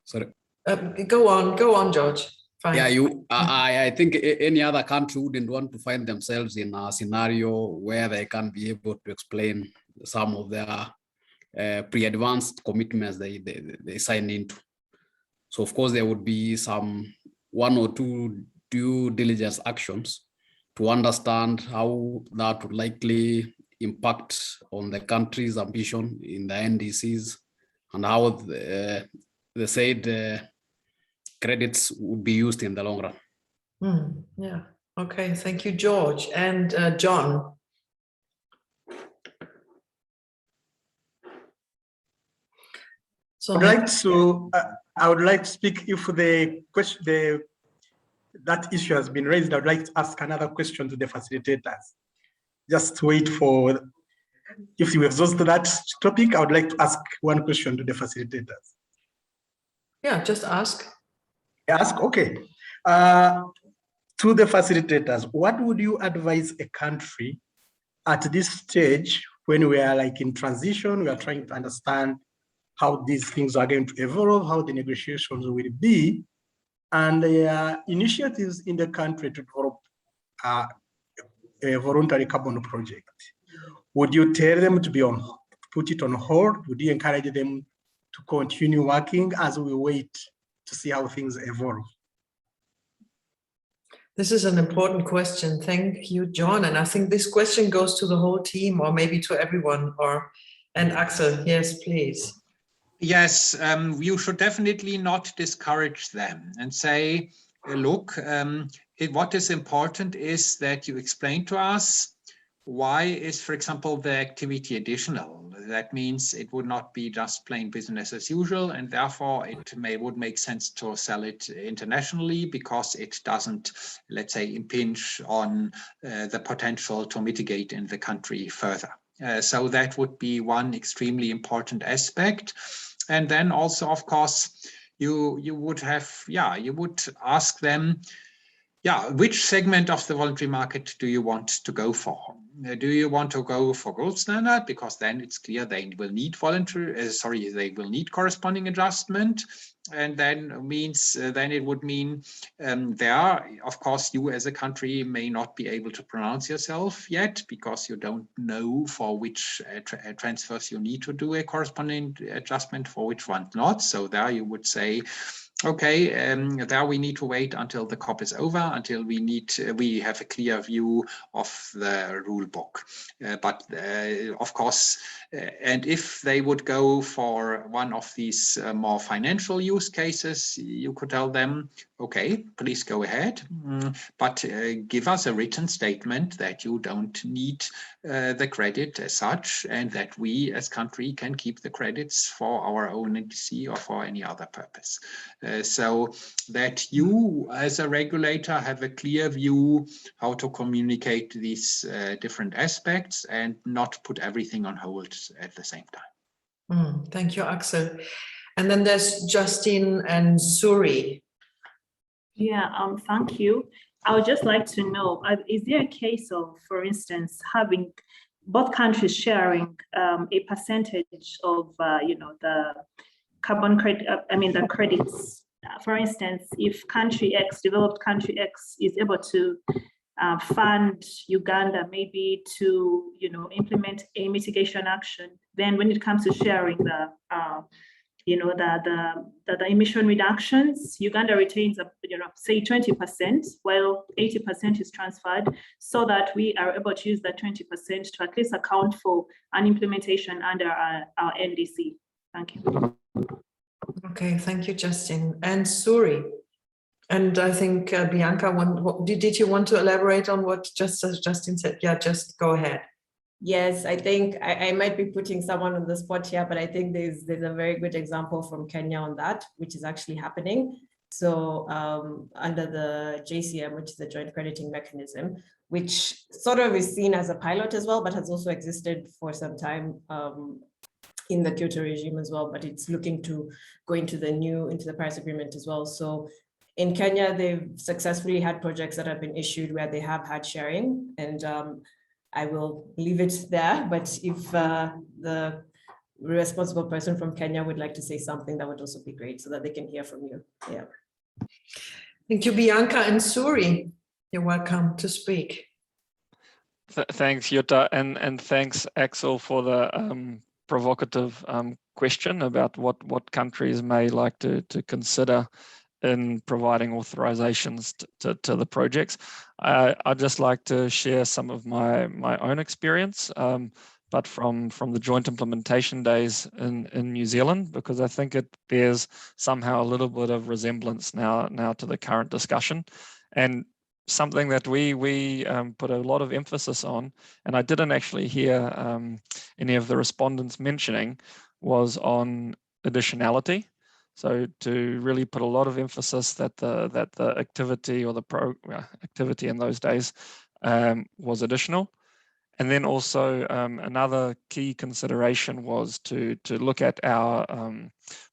Sorry. Go on, George. Fine. Yeah, I think any other country wouldn't want to find themselves in a scenario where they can't be able to explain some of their pre-advanced commitments they sign into. So of course there would be one or two due diligence actions to understand how that would likely impact on the country's ambition in the NDCs and how the said credits would be used in the long run. Yeah, okay, thank you, George. And John. So I would like to speak if the question, that issue has been raised. I would like to ask another question to the facilitators. Just wait for, if you exhaust that topic, I would like to ask one question to the facilitators. Yeah, just ask. Ask, okay. To the facilitators, what would you advise a country at this stage when we are like in transition, we are trying to understand how these things are going to evolve, how the negotiations will be, and initiatives in the country to develop a voluntary carbon project? Would you tell them to put it on hold? Would you encourage them to continue working as we wait to see how things evolve? This is an important question. Thank you, John. And I think this question goes to the whole team, or maybe to everyone. And Axel, yes, please. Yes, you should definitely not discourage them and say, look, what is important is that you explain to us why is, for example, the activity additional. That means it would not be just plain business as usual, and therefore it would make sense to sell it internationally because it doesn't, let's say, impinge on the potential to mitigate in the country further. So that would be one extremely important aspect. And then also, of course, you would ask them, which segment of the voluntary market do you want to go for? Do you want to go for gold standard? Because then it's clear they will need they will need corresponding adjustment. And then it would mean there, of course, you as a country may not be able to pronounce yourself yet because you don't know for which transfers you need to do a corresponding adjustment, for which one not. So there you would say, Okay, there we need to wait until the COP is over, until we have a clear view of the rule book. But of course, and if they would go for one of these more financial use cases, you could tell them, okay, please go ahead, but give us a written statement that you don't need the credit as such, and that we as country can keep the credits for our own NDC or for any other purpose. So that you as a regulator have a clear view how to communicate these different aspects and not put everything on hold at the same time. Thank you, Axel. And then there's Justine and Suri. Yeah, thank you. I would just like to know, is there a case of, for instance, having both countries sharing a percentage of, the carbon credit, the credits? For instance, if country X, developed country X, is able to fund Uganda maybe to, implement a mitigation action, then when it comes to sharing the emission reductions, Uganda retains, say 20%, while 80% is transferred, so that we are able to use that 20% to at least account for an implementation under our NDC. Thank you. Okay, thank you, Justin. And Suri. And I think Bianca, did you want to elaborate on what Justin said? Yeah, just go ahead. Yes, I think I might be putting someone on the spot here, but I think there's a very good example from Kenya on that, which is actually happening. So under the JCM, which is the Joint Crediting Mechanism, which sort of is seen as a pilot as well, but has also existed for some time in the Kyoto regime as well, but it's looking to go into the Paris Agreement as well. So in Kenya, they've successfully had projects that have been issued where they have had sharing, and I will leave it there. But if the responsible person from Kenya would like to say something, that would also be great so that they can hear from you. Yeah. Thank you, Bianca. And Suri, you're welcome to speak. Thanks, Jutta, and thanks, Axel, for the provocative question about what countries may like to consider in providing authorizations to the projects. I'd just like to share some of my own experience, but from the joint implementation days in New Zealand, because I think it bears somehow a little bit of resemblance now to the current discussion. And something that we put a lot of emphasis on, and I didn't actually hear any of the respondents mentioning, was on additionality. So to really put a lot of emphasis that the activity or the activity in those days was additional. And then also another key consideration was to look at our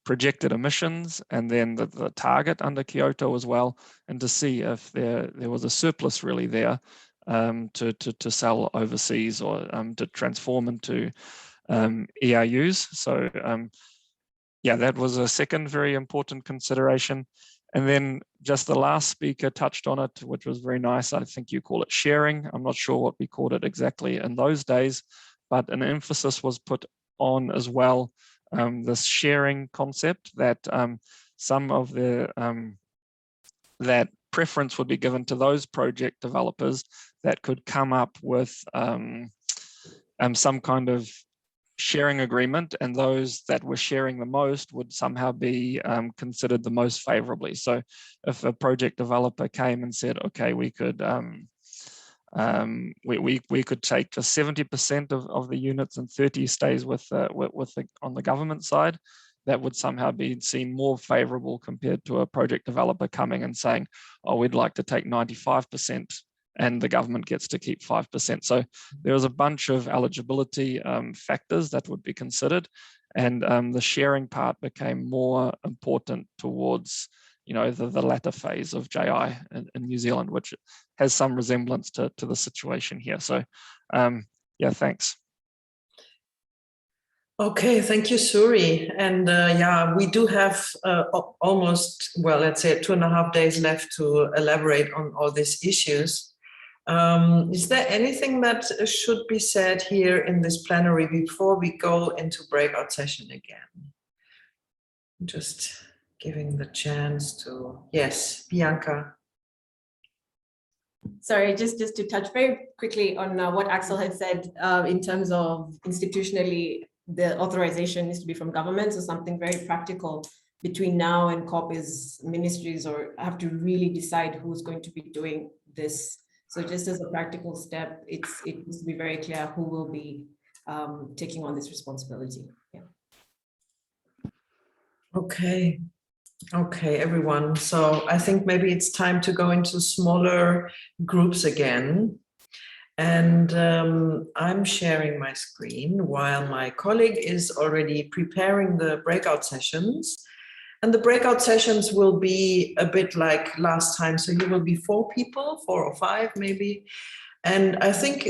projected emissions and then the target under Kyoto as well, and to see if there was a surplus really there to sell overseas or to transform into ERUs. So yeah, that was a second very important consideration. And then just the last speaker touched on it, which was very nice. I think you call it sharing. I'm not sure what we called it exactly in those days, but an emphasis was put on as well this sharing concept, that some of the that preference would be given to those project developers that could come up with some kind of sharing agreement, and those that were sharing the most would somehow be considered the most favorably. So if a project developer came and said, okay, we could we could take just 70% of the units and 30 stays with on the government side, that would somehow be seen more favorable compared to a project developer coming and saying, oh, we'd like to take 95%. And the government gets to keep 5%. So there was a bunch of eligibility factors that would be considered, and the sharing part became more important towards, the latter phase of JI in New Zealand, which has some resemblance to the situation here. So yeah, thanks. Okay, thank you, Suri. And yeah, we do have almost, well, let's say 2.5 days left to elaborate on all these issues. Is there anything that should be said here in this plenary before we go into breakout session again? Just giving the chance to, yes, Bianca. Sorry, just to touch very quickly on what Axel had said in terms of institutionally, the authorization needs to be from government, so something very practical between now and COP is ministries or have to really decide who's going to be doing this. So just as a practical step, it needs to be very clear who will be taking on this responsibility. Yeah. Okay. Okay, everyone. So I think maybe it's time to go into smaller groups again. And I'm sharing my screen while my colleague is already preparing the breakout sessions. And the breakout sessions will be a bit like last time. So you will be 4 people, 4 or 5 maybe. And I think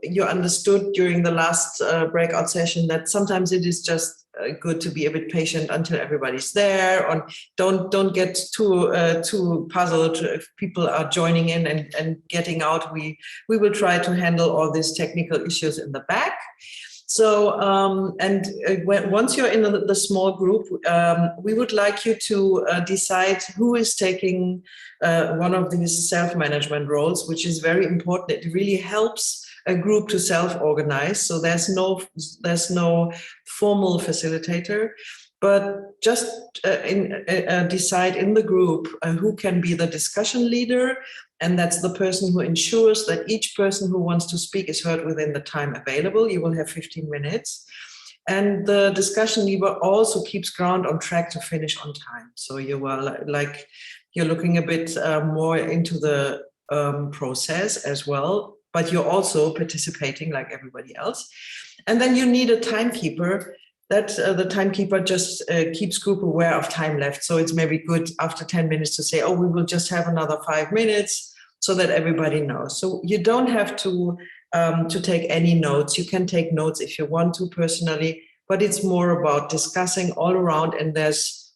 you understood during the last breakout session that sometimes it is just good to be a bit patient until everybody's there. Or don't get too puzzled if people are joining in and getting out. We will try to handle all these technical issues in the back. So, once you're in the small group, we would like you to decide who is taking one of these self-management roles, which is very important. It really helps a group to self-organize. So there's no formal facilitator, but just decide in the group who can be the discussion leader. And that's the person who ensures that each person who wants to speak is heard within the time available. You will have 15 minutes. And the discussion leader also keeps ground on track to finish on time. So you are you're looking a bit more into the process as well, but you're also participating like everybody else. And then you need a timekeeper. That the timekeeper just keeps group aware of time left. So it's maybe good after 10 minutes to say, oh, we will just have another 5 minutes so that everybody knows. So you don't have to take any notes. You can take notes if you want to personally, but it's more about discussing all around. And there's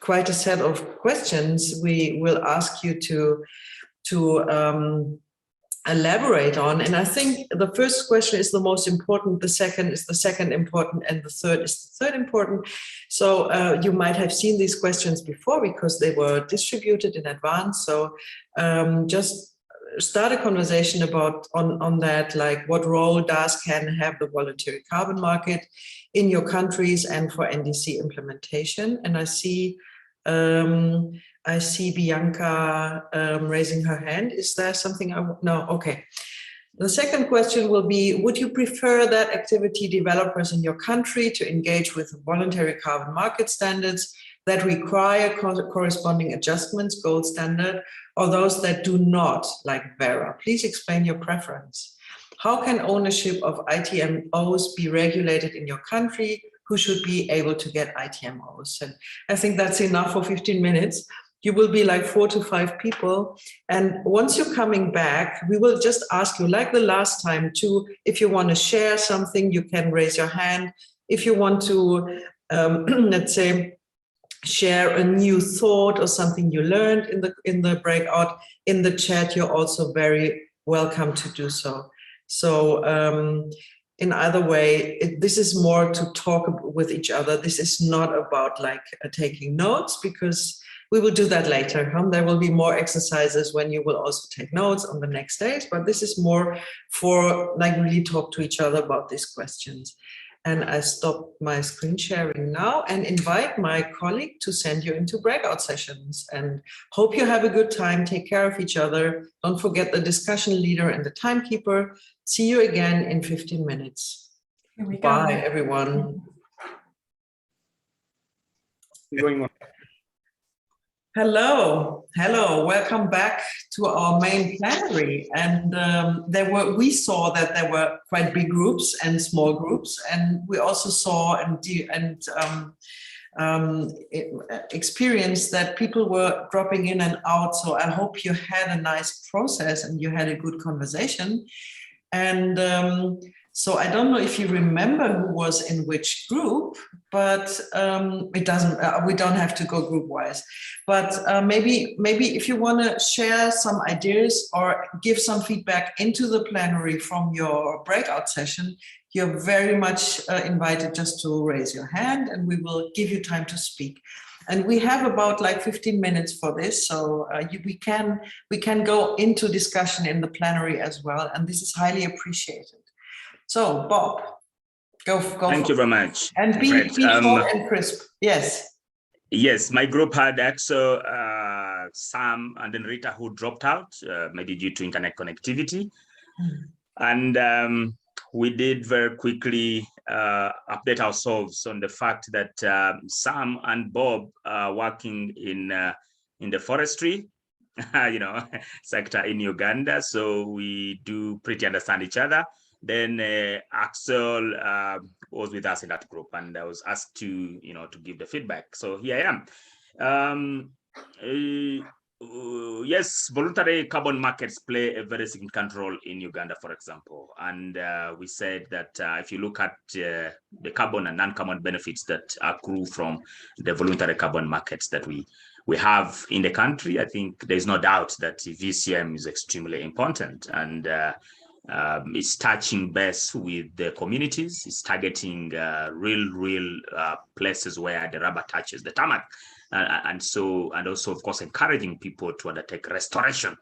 quite a set of questions we will ask you to elaborate on. And I think the first question is the most important, the second is the second important, and the third is the third important. So you might have seen these questions before because they were distributed in advance. So just start a conversation about on that, like what role can have the voluntary carbon market in your countries and for NDC implementation. And I see Bianca raising her hand. Is there something no? Okay. The second question will be, would you prefer that activity developers in your country to engage with voluntary carbon market standards that require corresponding adjustments, gold standard, or those that do not, like Verra? Please explain your preference. How can ownership of ITMOs be regulated in your country? Who should be able to get ITMOs? And I think that's enough for 15 minutes. You will be like 4 to 5 people. And once you're coming back, we will just ask you, like the last time, if you want to share something, you can raise your hand. If you want to, let's say, share a new thought or something you learned in the breakout, in the chat, you're also very welcome to do so. So in either way, this is more to talk with each other. This is not about like taking notes, because we will do that later. There will be more exercises when you will also take notes on the next days, but this is more for like really talk to each other about these questions. And I stop my screen sharing now and invite my colleague to send you into breakout sessions, and hope you have a good time. Take care of each other. Don't forget the discussion leader and the timekeeper. See you again in 15 minutes. Here we go. Bye, everyone. Going on. Hello, welcome back to our main plenary. And we saw that there were quite big groups and small groups, and we also saw and experienced that people were dropping in and out. So I hope you had a nice process and you had a good conversation. And so I don't know if you remember who was in which group, but it doesn't. We don't have to go group wise. But maybe if you want to share some ideas or give some feedback into the plenary from your breakout session, you're very much invited just to raise your hand, and we will give you time to speak. And we have about like 15 minutes for this, so we can go into discussion in the plenary as well, and this is highly appreciated. So, Bob, go. Thank you very much. And be short and crisp. Yes. Yes, my group had Axel, Sam, and then Rita, who dropped out, maybe due to internet connectivity. And we did very quickly update ourselves on the fact that Sam and Bob are working in the forestry, sector in Uganda. So we do pretty understand each other. Then Axel was with us in that group, and I was asked to, to give the feedback. So here I am. Yes, voluntary carbon markets play a very significant role in Uganda, for example. And we said that if you look at the carbon and non-carbon benefits that accrue from the voluntary carbon markets that we have in the country, I think there's no doubt that VCM is extremely important. And it's touching base with the communities. It's targeting real places where the rubber touches the tarmac. And also, of course, encouraging people to undertake restoration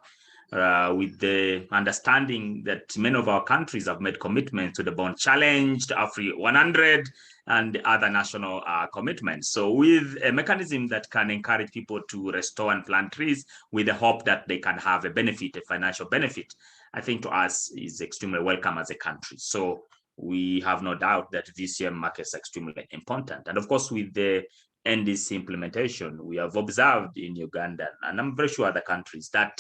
with the understanding that many of our countries have made commitments to the Bond Challenge, the Afri 100, and other national commitments. So with a mechanism that can encourage people to restore and plant trees with the hope that they can have a benefit, a financial benefit, I think to us is extremely welcome as a country. So we have no doubt that VCM markets are extremely important. And of course, with the NDC implementation, we have observed in Uganda, and I'm very sure other countries, that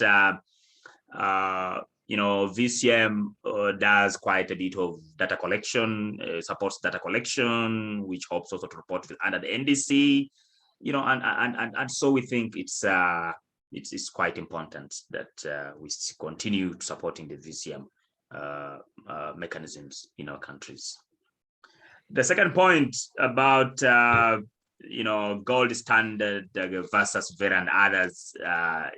VCM does quite a bit of data collection, supports data collection, which helps also to report under the NDC, and so we think it's quite important that we continue supporting the VCM mechanisms in our countries. The second point about gold standard versus Vera and others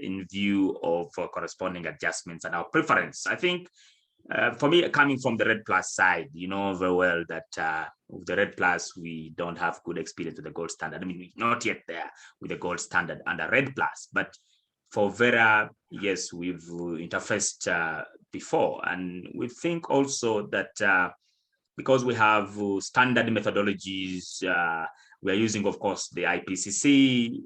in view of corresponding adjustments and our preference. I think for me, coming from the Red Plus side, you know very well that with the Red Plus, we don't have good experience with the gold standard. I mean, we're not yet there with the gold standard under Red Plus, but for Vera, yes, we've interfaced before. And we think also that because we have standard methodologies, we are using, of course, the IPCC,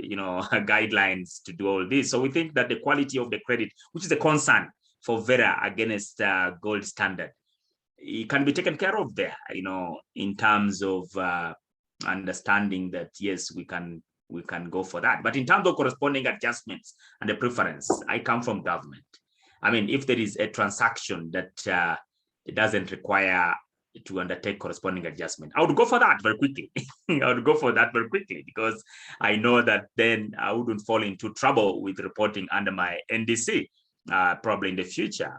guidelines to do all this. So we think that the quality of the credit, which is a concern for Vera against gold standard, it can be taken care of there, in terms of understanding that, yes, we can go for that. But in terms of corresponding adjustments and the preference, I come from government. I mean, if there is a transaction that it doesn't require to undertake corresponding adjustment, I would go for that very quickly. I would go for that very quickly because I know that then I wouldn't fall into trouble with reporting under my NDC probably in the future.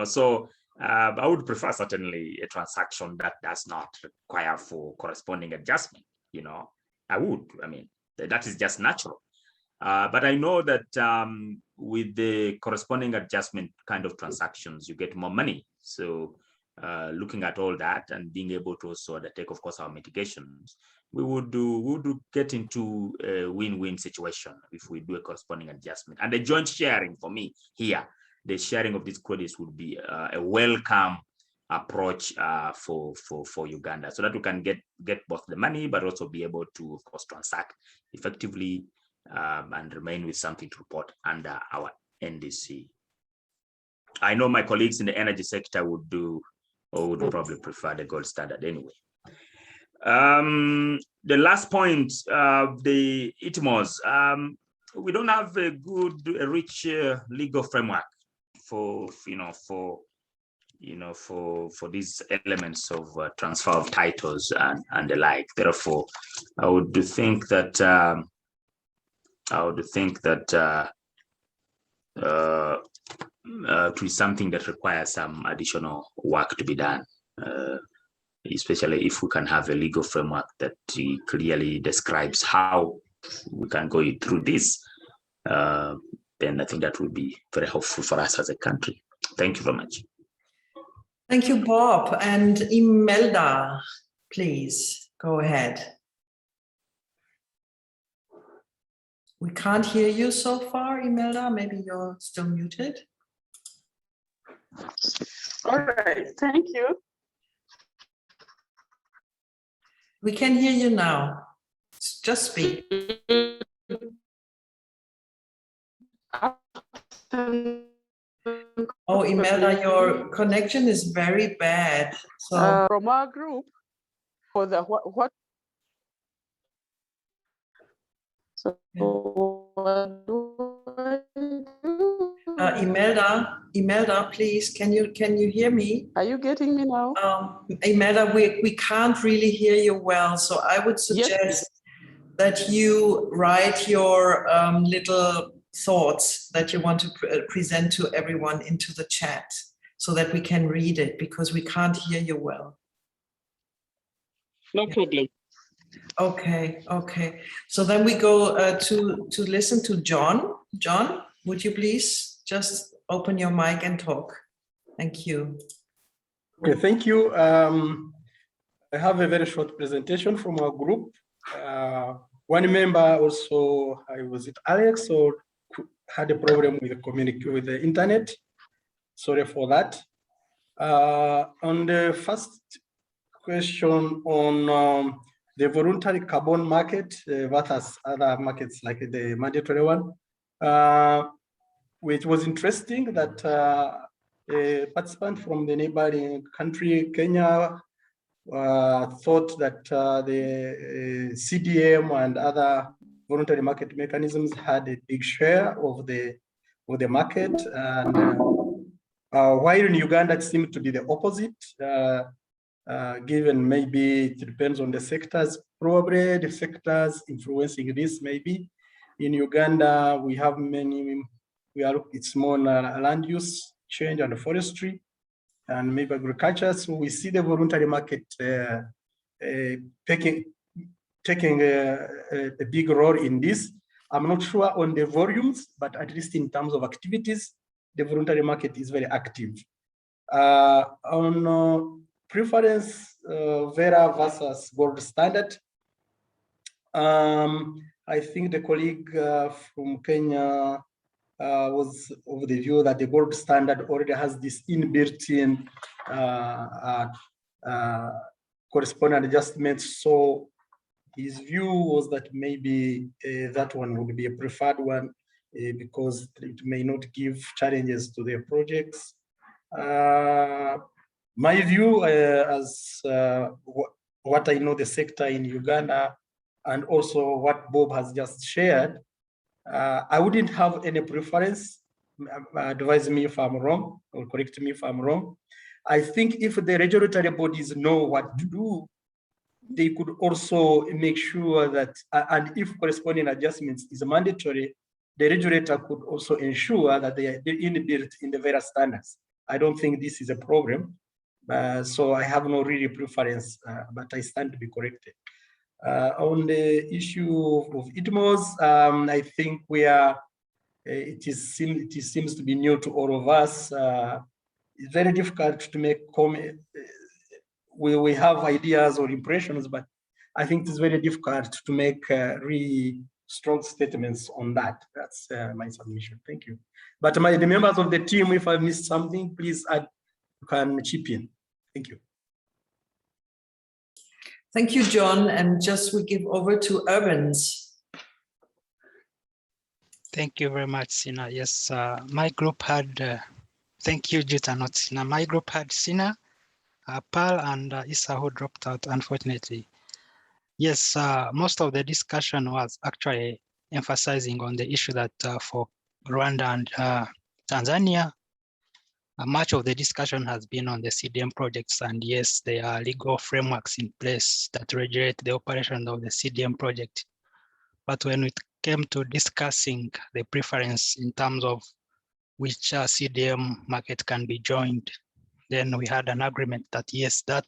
So I would prefer certainly a transaction that does not require for corresponding adjustment. I would. I mean, that is just natural. But I know that with the corresponding adjustment kind of transactions, you get more money. So looking at all that and being able to also undertake, of course, our mitigations, we would get into a win-win situation if we do a corresponding adjustment. And the joint sharing for me here, the sharing of these credits would be a welcome approach for Uganda, so that we can get both the money, but also be able to, of course, transact effectively and remain with something to report under our NDC. I know my colleagues in the energy sector would probably prefer the gold standard anyway. The last point, the ITMOs, we don't have a rich legal framework for these elements of transfer of titles and the like. Therefore, I would think that it is something that requires some additional work to be done, especially if we can have a legal framework that clearly describes how we can go through this. Then I think that would be very helpful for us as a country. Thank you very much. Thank you, Bob. And Imelda, please go ahead. We can't hear you so far, Imelda. Maybe you're still muted. All right, thank you. We can hear you now. Just speak. Oh, Imelda, your connection is very bad. So from our group for the what? So what do I do? Imelda, please, can you hear me? Are you getting me now? Imelda, we can't really hear you well, so I would suggest that you write your little thoughts that you want to present to everyone into the chat so that we can read it, because we can't hear you well. No problem. Okay. So then we go to listen to John. John, would you please just open your mic and talk? Thank you. Okay, thank you. I have a very short presentation from our group. One member also, was it Alex, or had a problem with the internet. Sorry for that. On the first question on the voluntary carbon market versus other markets like the mandatory one, it was interesting that a participant from the neighboring country, Kenya, thought that the CDM and other voluntary market mechanisms had a big share of the market, and while in Uganda it seemed to be the opposite. Given maybe it depends on the sectors, probably the sectors influencing this. Maybe in Uganda we have it's more land use change and forestry, and maybe agriculture. So we see the voluntary market taking a big role in this. I'm not sure on the volumes, but at least in terms of activities, the voluntary market is very active. On preference, Vera versus gold standard, I think the colleague from Kenya was of the view that the gold standard already has this inbuilt-in corresponding adjustments. So his view was that maybe that one would be a preferred one because it may not give challenges to their projects. My view, as what I know the sector in Uganda, and also what Bob has just shared, I wouldn't have any preference. Advise me if I'm wrong, or correct me if I'm wrong. I think if the regulatory bodies know what to do, they could also make sure that, and if corresponding adjustments is mandatory, the regulator could also ensure that they are inbuilt in the various standards. I don't think this is a problem. So I have no really preference, but I stand to be corrected. On the issue of ITMOs, I think it seems to be new to all of us. It's very difficult to make comment. We have ideas or impressions, but I think it's very difficult to make really strong statements on that. That's my submission. Thank you. But the members of the team, if I missed something, please add, you can chip in. Thank you. Thank you, John. And just we give over to Urbans. Thank you very much, Sina. Yes, my group had, thank you, Jutta, not Sina. My group had Sina, Pearl, and Issa, who dropped out, unfortunately. Yes, most of the discussion was actually emphasizing on the issue that for Rwanda and Tanzania, much of the discussion has been on the CDM projects, and yes, there are legal frameworks in place that regulate the operation of the CDM project. But when it came to discussing the preference in terms of which CDM market can be joined, then we had an agreement that yes, that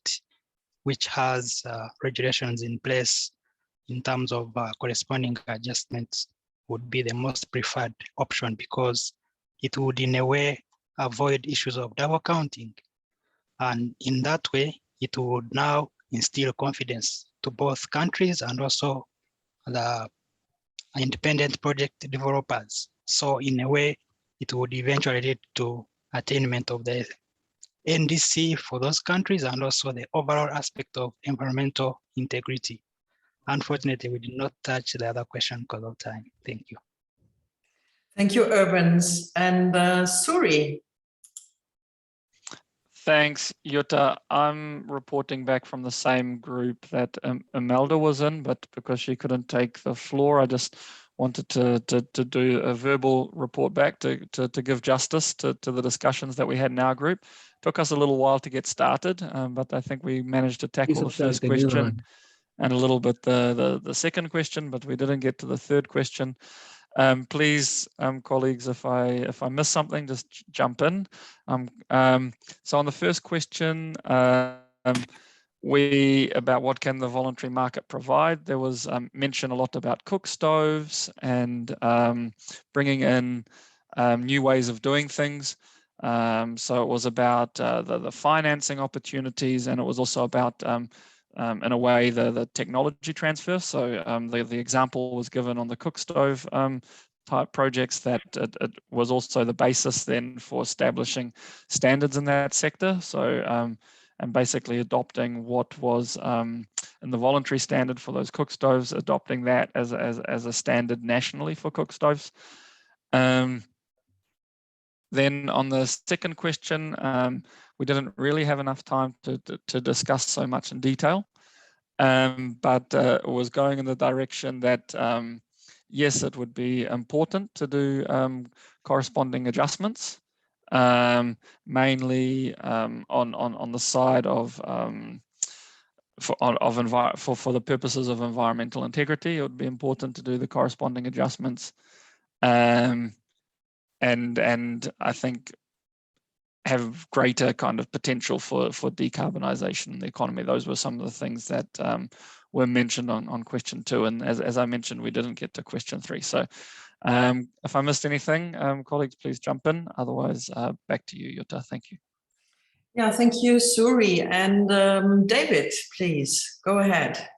which has regulations in place in terms of corresponding adjustments would be the most preferred option, because it would in a way avoid issues of double counting. And in that way, it would now instill confidence to both countries and also the independent project developers. So in a way, it would eventually lead to attainment of the NDC for those countries and also the overall aspect of environmental integrity. Unfortunately, we did not touch the other question because of time. Thank you. Thank you, Urbans. And Suri. Thanks, Jutta. I'm reporting back from the same group that Imelda was in, but because she couldn't take the floor, I just wanted to do a verbal report back to give justice to the discussions that we had in our group. Took us a little while to get started, but I think we managed to tackle the first question and a little bit the second question, but we didn't get to the third question. Please, colleagues, if I miss something, just jump in. So on the first question, about what can the voluntary market provide, there was mention a lot about cook stoves and bringing in new ways of doing things. So it was about the financing opportunities, and it was also about in a way the technology transfer. So the example was given on the cook stove type projects that it was also the basis then for establishing standards in that sector. So and basically adopting what was in the voluntary standard for those cook stoves, adopting that as a standard nationally for cook stoves. Then on the second question, we didn't really have enough time to discuss so much in detail, but it was going in the direction that, yes, it would be important to do corresponding adjustments, mainly on the side of for the purposes of environmental integrity. It would be important to do the corresponding adjustments, and I think have greater kind of potential for decarbonisation in the economy. Those were some of the things that were mentioned on question 2, and as I mentioned, we didn't get to question 3. So if I missed anything, colleagues, please jump in. Otherwise, back to you, Jutta. Thank you. Yeah, thank you, Suri. And David, please go ahead.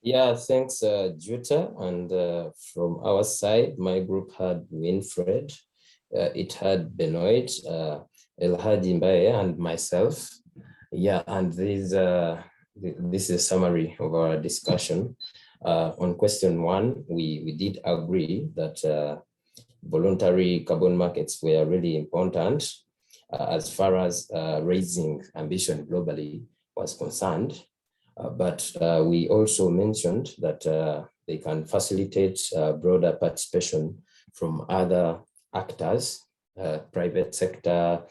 Yeah, thanks, Jutta. And from our side, my group had Winfred, it had Benoit, Elhadi Mbaye, and myself. Yeah, and this is a summary of our discussion. On question 1, we did agree that voluntary carbon markets were really important as far as raising ambition globally was concerned. But we also mentioned that they can facilitate broader participation from other actors, private sector,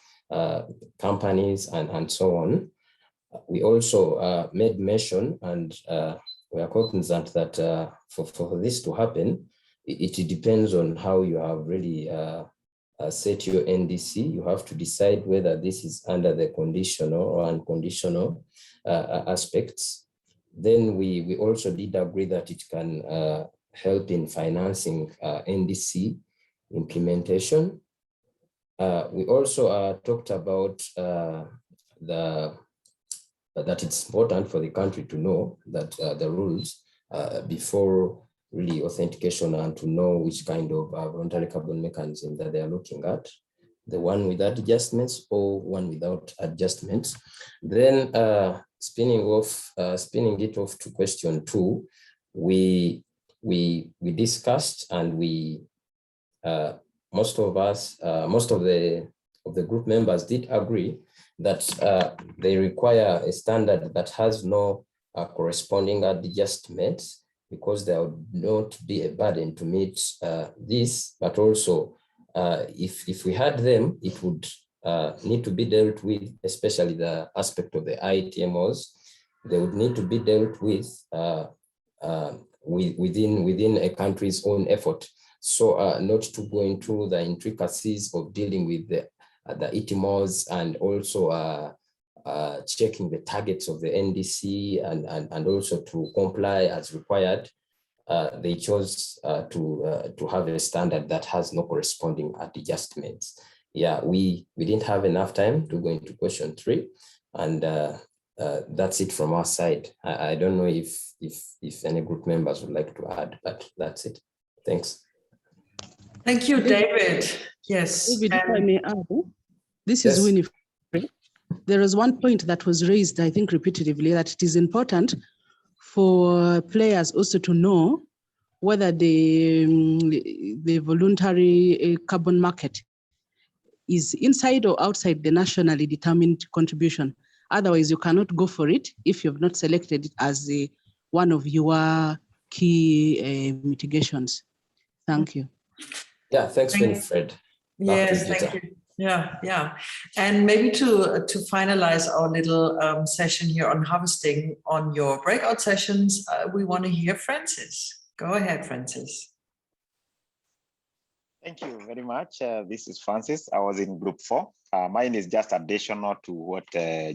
companies, and so on. We also made mention, and we are cognizant that for this to happen, it depends on how you have really set your NDC. You have to decide whether this is under the conditional or unconditional aspects. Then we also did agree that it can help in financing NDC implementation. We also talked about that it's important for the country to know that the rules before really authentication, and to know which kind of voluntary carbon mechanism that they are looking at, the one with adjustments or one without adjustments. Then spinning it off to question 2, we discussed, and we most of the group members did agree that they require a standard that has no corresponding adjustments, because there would not be a burden to meet this, but also if we had them, it would need to be dealt with, especially the aspect of the ITMOs. They would need to be dealt with within a country's own effort. So not to go into the intricacies of dealing with the ITMOs, and also checking the targets of the NDC, and also to comply as required. They chose to have a standard that has no corresponding adjustments. Yeah, we didn't have enough time to go into question 3, and that's it from our side. I don't know if any group members would like to add, but that's it. Thanks. Thank you, David. Yes. David, if I may add, this Yes. is Winifred. There is one point that was raised, I think, repetitively, that it is important for players also to know whether the voluntary carbon market is inside or outside the nationally determined contribution. Otherwise, you cannot go for it if you've not selected it as one of your key mitigations. Thank you. Yeah, thanks, Winifred. Yes, thank you. Yeah. And maybe to finalize our little session here on harvesting on your breakout sessions, we want to hear Francis. Go ahead, Francis. Thank you very much. This is Francis. I was in group 4. Mine is just additional to what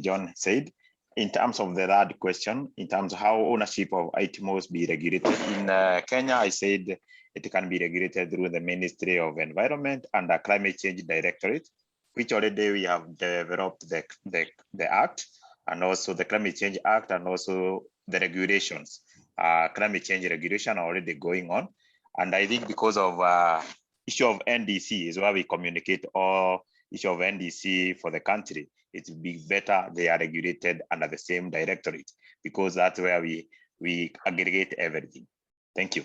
John said. In terms of the third question, in terms of how ownership of ITMOs be regulated. In Kenya, I said it can be regulated through the Ministry of Environment and the Climate Change Directorate, which already we have developed the Act and also the Climate Change Act and also the regulations. Climate change regulation are already going on. And I think because of issue of NDC is where we communicate all issue of NDC for the country. It would be better they are regulated under the same directorate because that's where we aggregate everything. Thank you.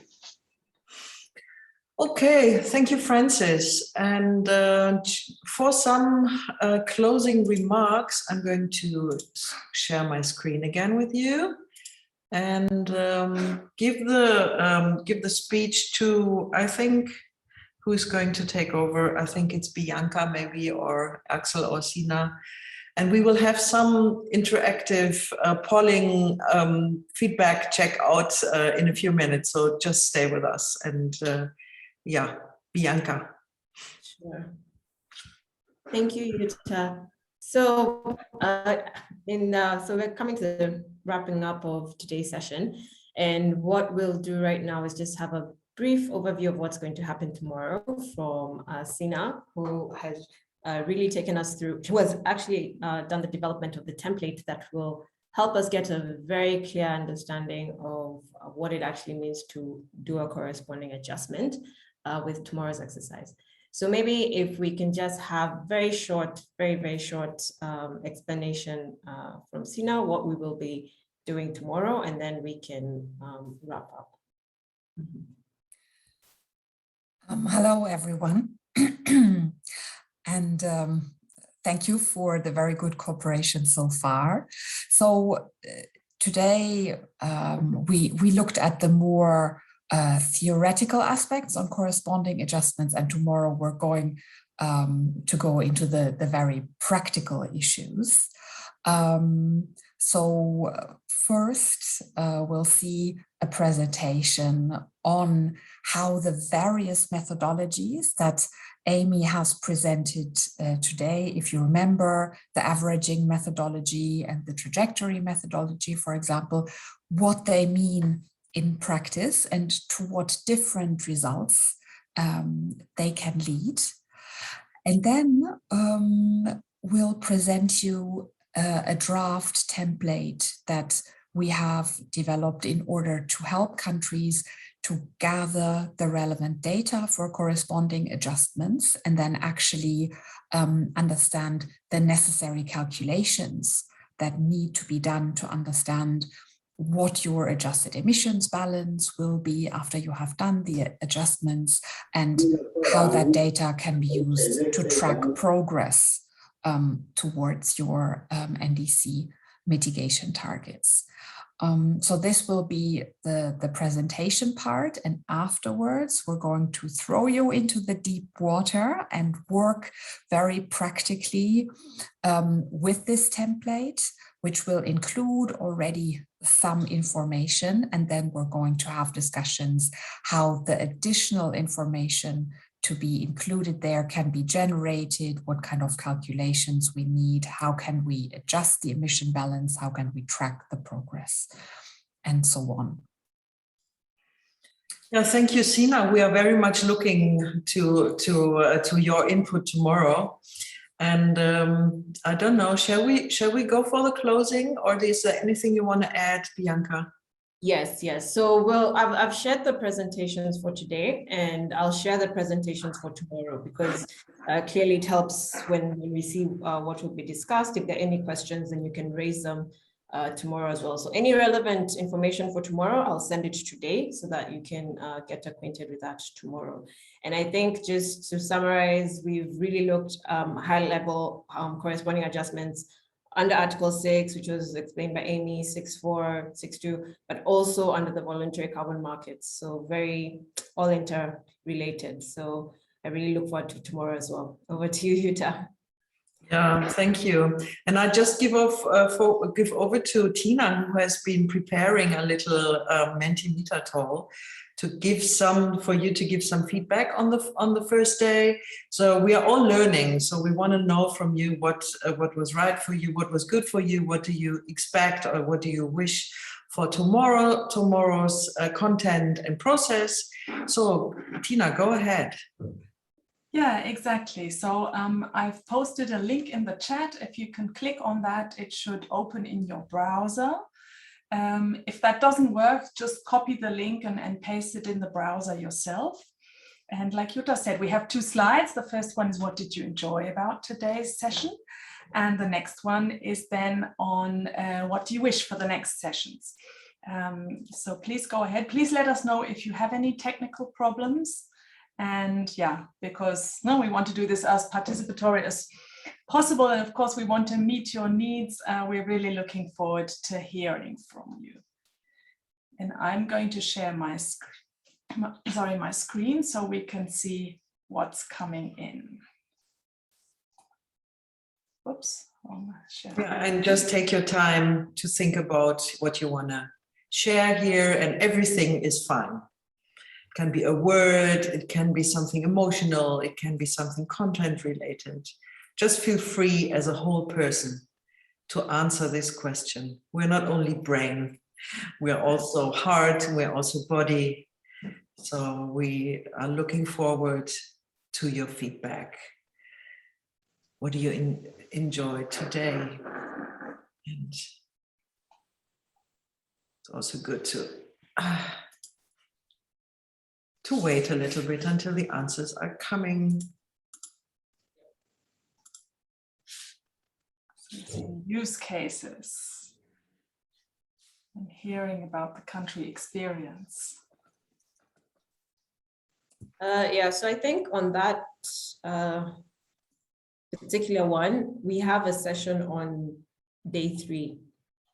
Okay, thank you, Francis. And for some closing remarks, I'm going to share my screen again with you and give the speech to, I think, who's going to take over? I think it's Bianca maybe, or Axel or Sina. And we will have some interactive polling feedback check out in a few minutes. So just stay with us. And yeah, Bianca. Sure. Thank you, Jutta. So, so we're coming to the wrapping up of today's session. And what we'll do right now is just have a brief overview of what's going to happen tomorrow from Sina, who has really taken us through, who has actually done the development of the template that will help us get a very clear understanding of what it actually means to do a corresponding adjustment with tomorrow's exercise. So maybe if we can just have very short explanation from Sina, what we will be doing tomorrow, and then we can wrap up. Hello, everyone. And thank you for the very good cooperation so far. So today we looked at the more theoretical aspects on corresponding adjustments, and tomorrow we're going to go into the very practical issues. So first, we'll see a presentation on how the various methodologies that Amy has presented today, if you remember the averaging methodology and the trajectory methodology, for example, what they mean in practice and to what different results they can lead. And then we'll present you a draft template that we have developed in order to help countries to gather the relevant data for corresponding adjustments and then actually understand the necessary calculations that need to be done to understand what your adjusted emissions balance will be after you have done the adjustments and how that data can be used to track progress towards your NDC mitigation targets. So this will be the presentation part, and afterwards we're going to throw you into the deep water and work very practically with this template, which will include already some information, and then we're going to have discussions how the additional information to be included there can be generated, what kind of calculations we need, how can we adjust the emission balance, how can we track the progress, and so on. Yeah, thank you, Sina. We are very much looking to your input tomorrow. And I don't know, shall we go for the closing, or is there anything you want to add, Bianca? Yes, yes. So I've shared the presentations for today, and I'll share the presentations for tomorrow, because clearly it helps when we see what will be discussed. If there are any questions, then you can raise them tomorrow as well. So any relevant information for tomorrow, I'll send it today so that you can get acquainted with that tomorrow. And I think, just to summarize, we've really looked high level corresponding adjustments under Article 6, which was explained by Amy, 6.4, 6.2, but also under the voluntary carbon markets. So very all interrelated. So I really look forward to tomorrow as well. Over to you, Jutta. Yeah, thank you. And I just give over to Tina, who has been preparing a little Mentimeter tool to give for you to give some feedback on the first day. So we are all learning. So we want to know from you what was right for you, what was good for you, what do you expect, or what do you wish for tomorrow's content and process. So Tina, go ahead. Yeah, exactly. So I've posted a link in the chat. If you can click on that, it should open in your browser. If that doesn't work, just copy the link and paste it in the browser yourself. And like Jutta said, we have 2 slides. The first one is what did you enjoy about today's session? And the next one is then on what do you wish for the next sessions? So please go ahead. Please let us know if you have any technical problems. And yeah, because we want to do this as participatory as possible. And of course, we want to meet your needs. We're really looking forward to hearing from you. And I'm going to share my screen so we can see what's coming in. Whoops. Yeah, and just take your time to think about what you want to share here, and everything is fine. It can be a word, it can be something emotional, it can be something content related. Just feel free as a whole person to answer this question. We're not only brain, we're also heart, we're also body. So we are looking forward to your feedback. What do you enjoy today? And it's also good to wait a little bit until the answers are coming. Use cases and hearing about the country experience. Yeah, so I think on that particular one, we have a session on day 3,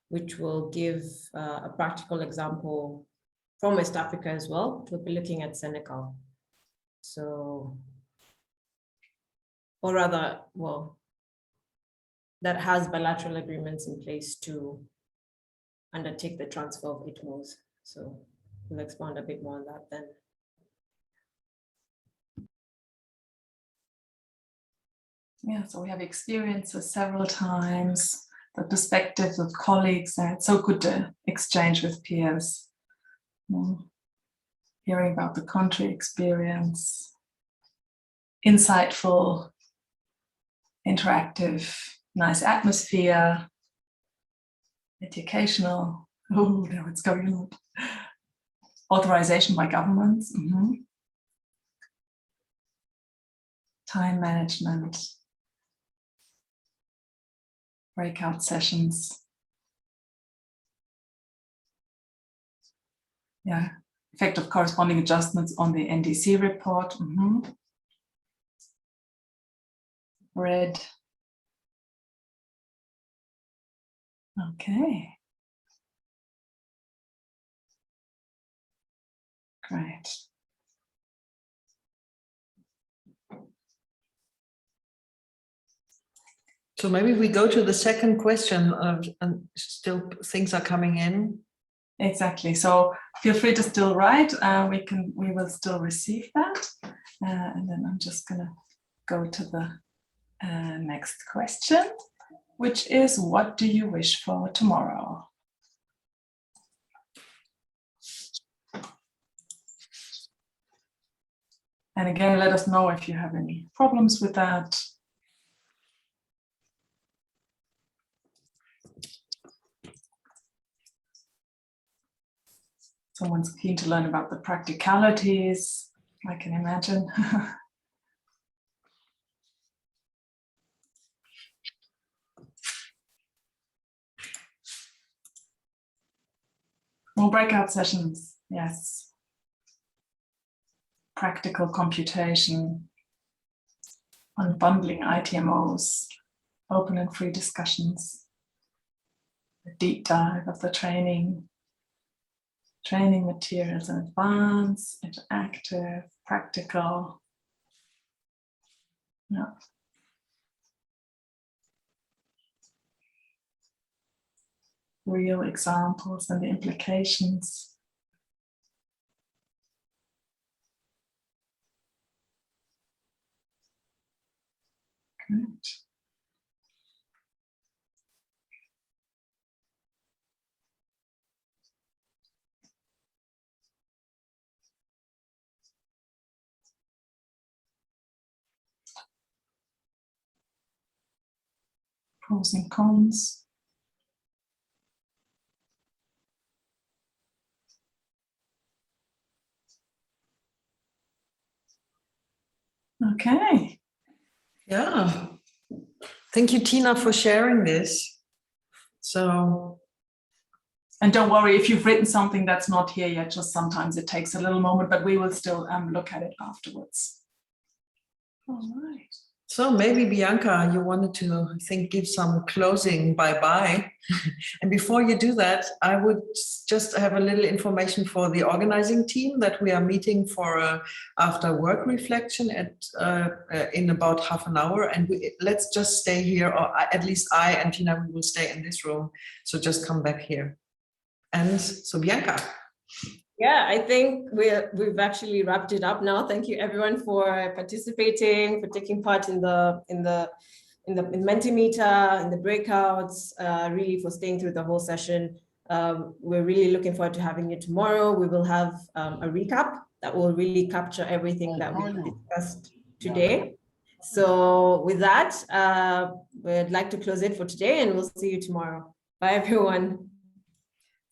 which will give a practical example from West Africa as well. We'll be looking at Senegal. So, or rather, well, that has bilateral agreements in place to undertake the transfer of ITMOs. So we'll expand a bit more on that then. Yeah, so we have experiences several times, the perspectives of colleagues, and it's so good to exchange with peers. Hearing about the country experience, insightful, interactive, nice atmosphere, educational. Oh, now it's going a lot. Authorization by governments. Time management. Breakout sessions. Yeah, effect of corresponding adjustments on the NDC report. Read. Okay. Great. So maybe we go to the second question, and still things are coming in. Exactly. So feel free to still write. We will still receive that. And then I'm just going to go to the next question, which is, what do you wish for tomorrow? And again, let us know if you have any problems with that. Someone's keen to learn about the practicalities, I can imagine. More breakout sessions, yes. Practical computation, unbundling ITMOs, open and free discussions, a deep dive of the training materials in advance, interactive, practical. Yeah. Real examples and the implications. Good. Pros and cons. Okay. Yeah. Thank you, Tina, for sharing this. So. And don't worry if you've written something that's not here yet, just sometimes it takes a little moment, but we will still look at it afterwards. All right. So maybe Bianca, you wanted to, I think, give some closing bye-bye. And before you do that, I would just have a little information for the organizing team that we are meeting for after work reflection in about half an hour. And let's just stay here, or at least I and Tina, we will stay in this room. So just come back here. And so Bianca. Yeah, I think we've actually wrapped it up now. Thank you everyone for participating, for taking part in the Mentimeter, in the breakouts, really for staying through the whole session. We're really looking forward to having you tomorrow. We will have a recap that will really capture everything that we discussed today. So with that, we'd like to close it for today, and we'll see you tomorrow. Bye everyone.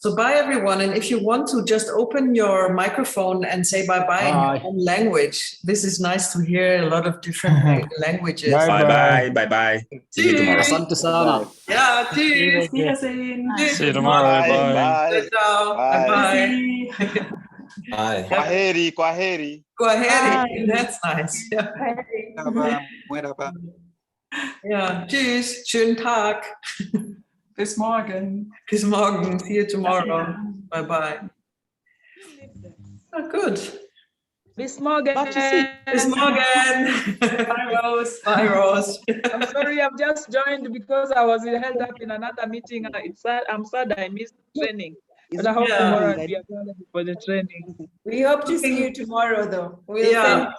So bye everyone, and if you want to just open your microphone and say bye-bye in your own language. This is nice to hear a lot of different languages. Bye-bye, bye-bye. See you tomorrow. Asante sana. Yeah, cheers. See you tomorrow. Bye. Bye. Bye. Kwaheri, kwaheri. Kwaheri. That's nice. Yeah. Wunderbar. Yeah. Tschüss. Schönen Tag. Bis morgen. Bis morgen. See you tomorrow. Bye-bye. Oh, good. Bis morgen. Bis morgen. Bye, Rose. Bye, Rose. I'm sorry, I've just joined because I was held up in another meeting. It's sad. I'm sad I missed training. But I hope tomorrow I'll be available for the training. We hope to see you tomorrow, though. We'll Yeah.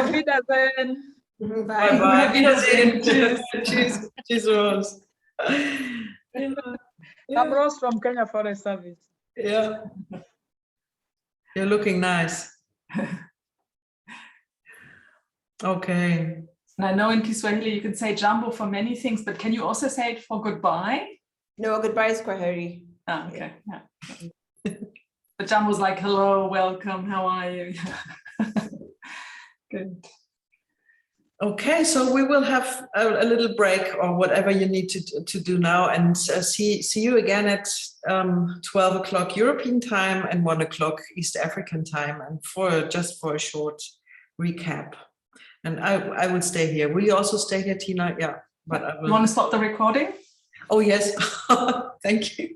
Auf Wiedersehen. Bye. Bye. Wiedersehen. Cheers. Cheers. Cheers, Rose. I'm Rose from Kenya Forest Service. Yeah. You're looking nice. Okay. And I know in Kiswahili you can say jambo for many things, but can you also say it for goodbye? No, goodbye is Kwaheri. Oh, okay. Yeah. But jambo's like hello, welcome, how are you? Good. Okay, so we will have a little break or whatever you need to do now, and see you again at 12 o'clock European time and 1 o'clock East African time, and just for a short recap. And I will stay here. Will you also stay here, Tina? Yeah, but I will. You want to stop the recording? Oh yes. Thank you.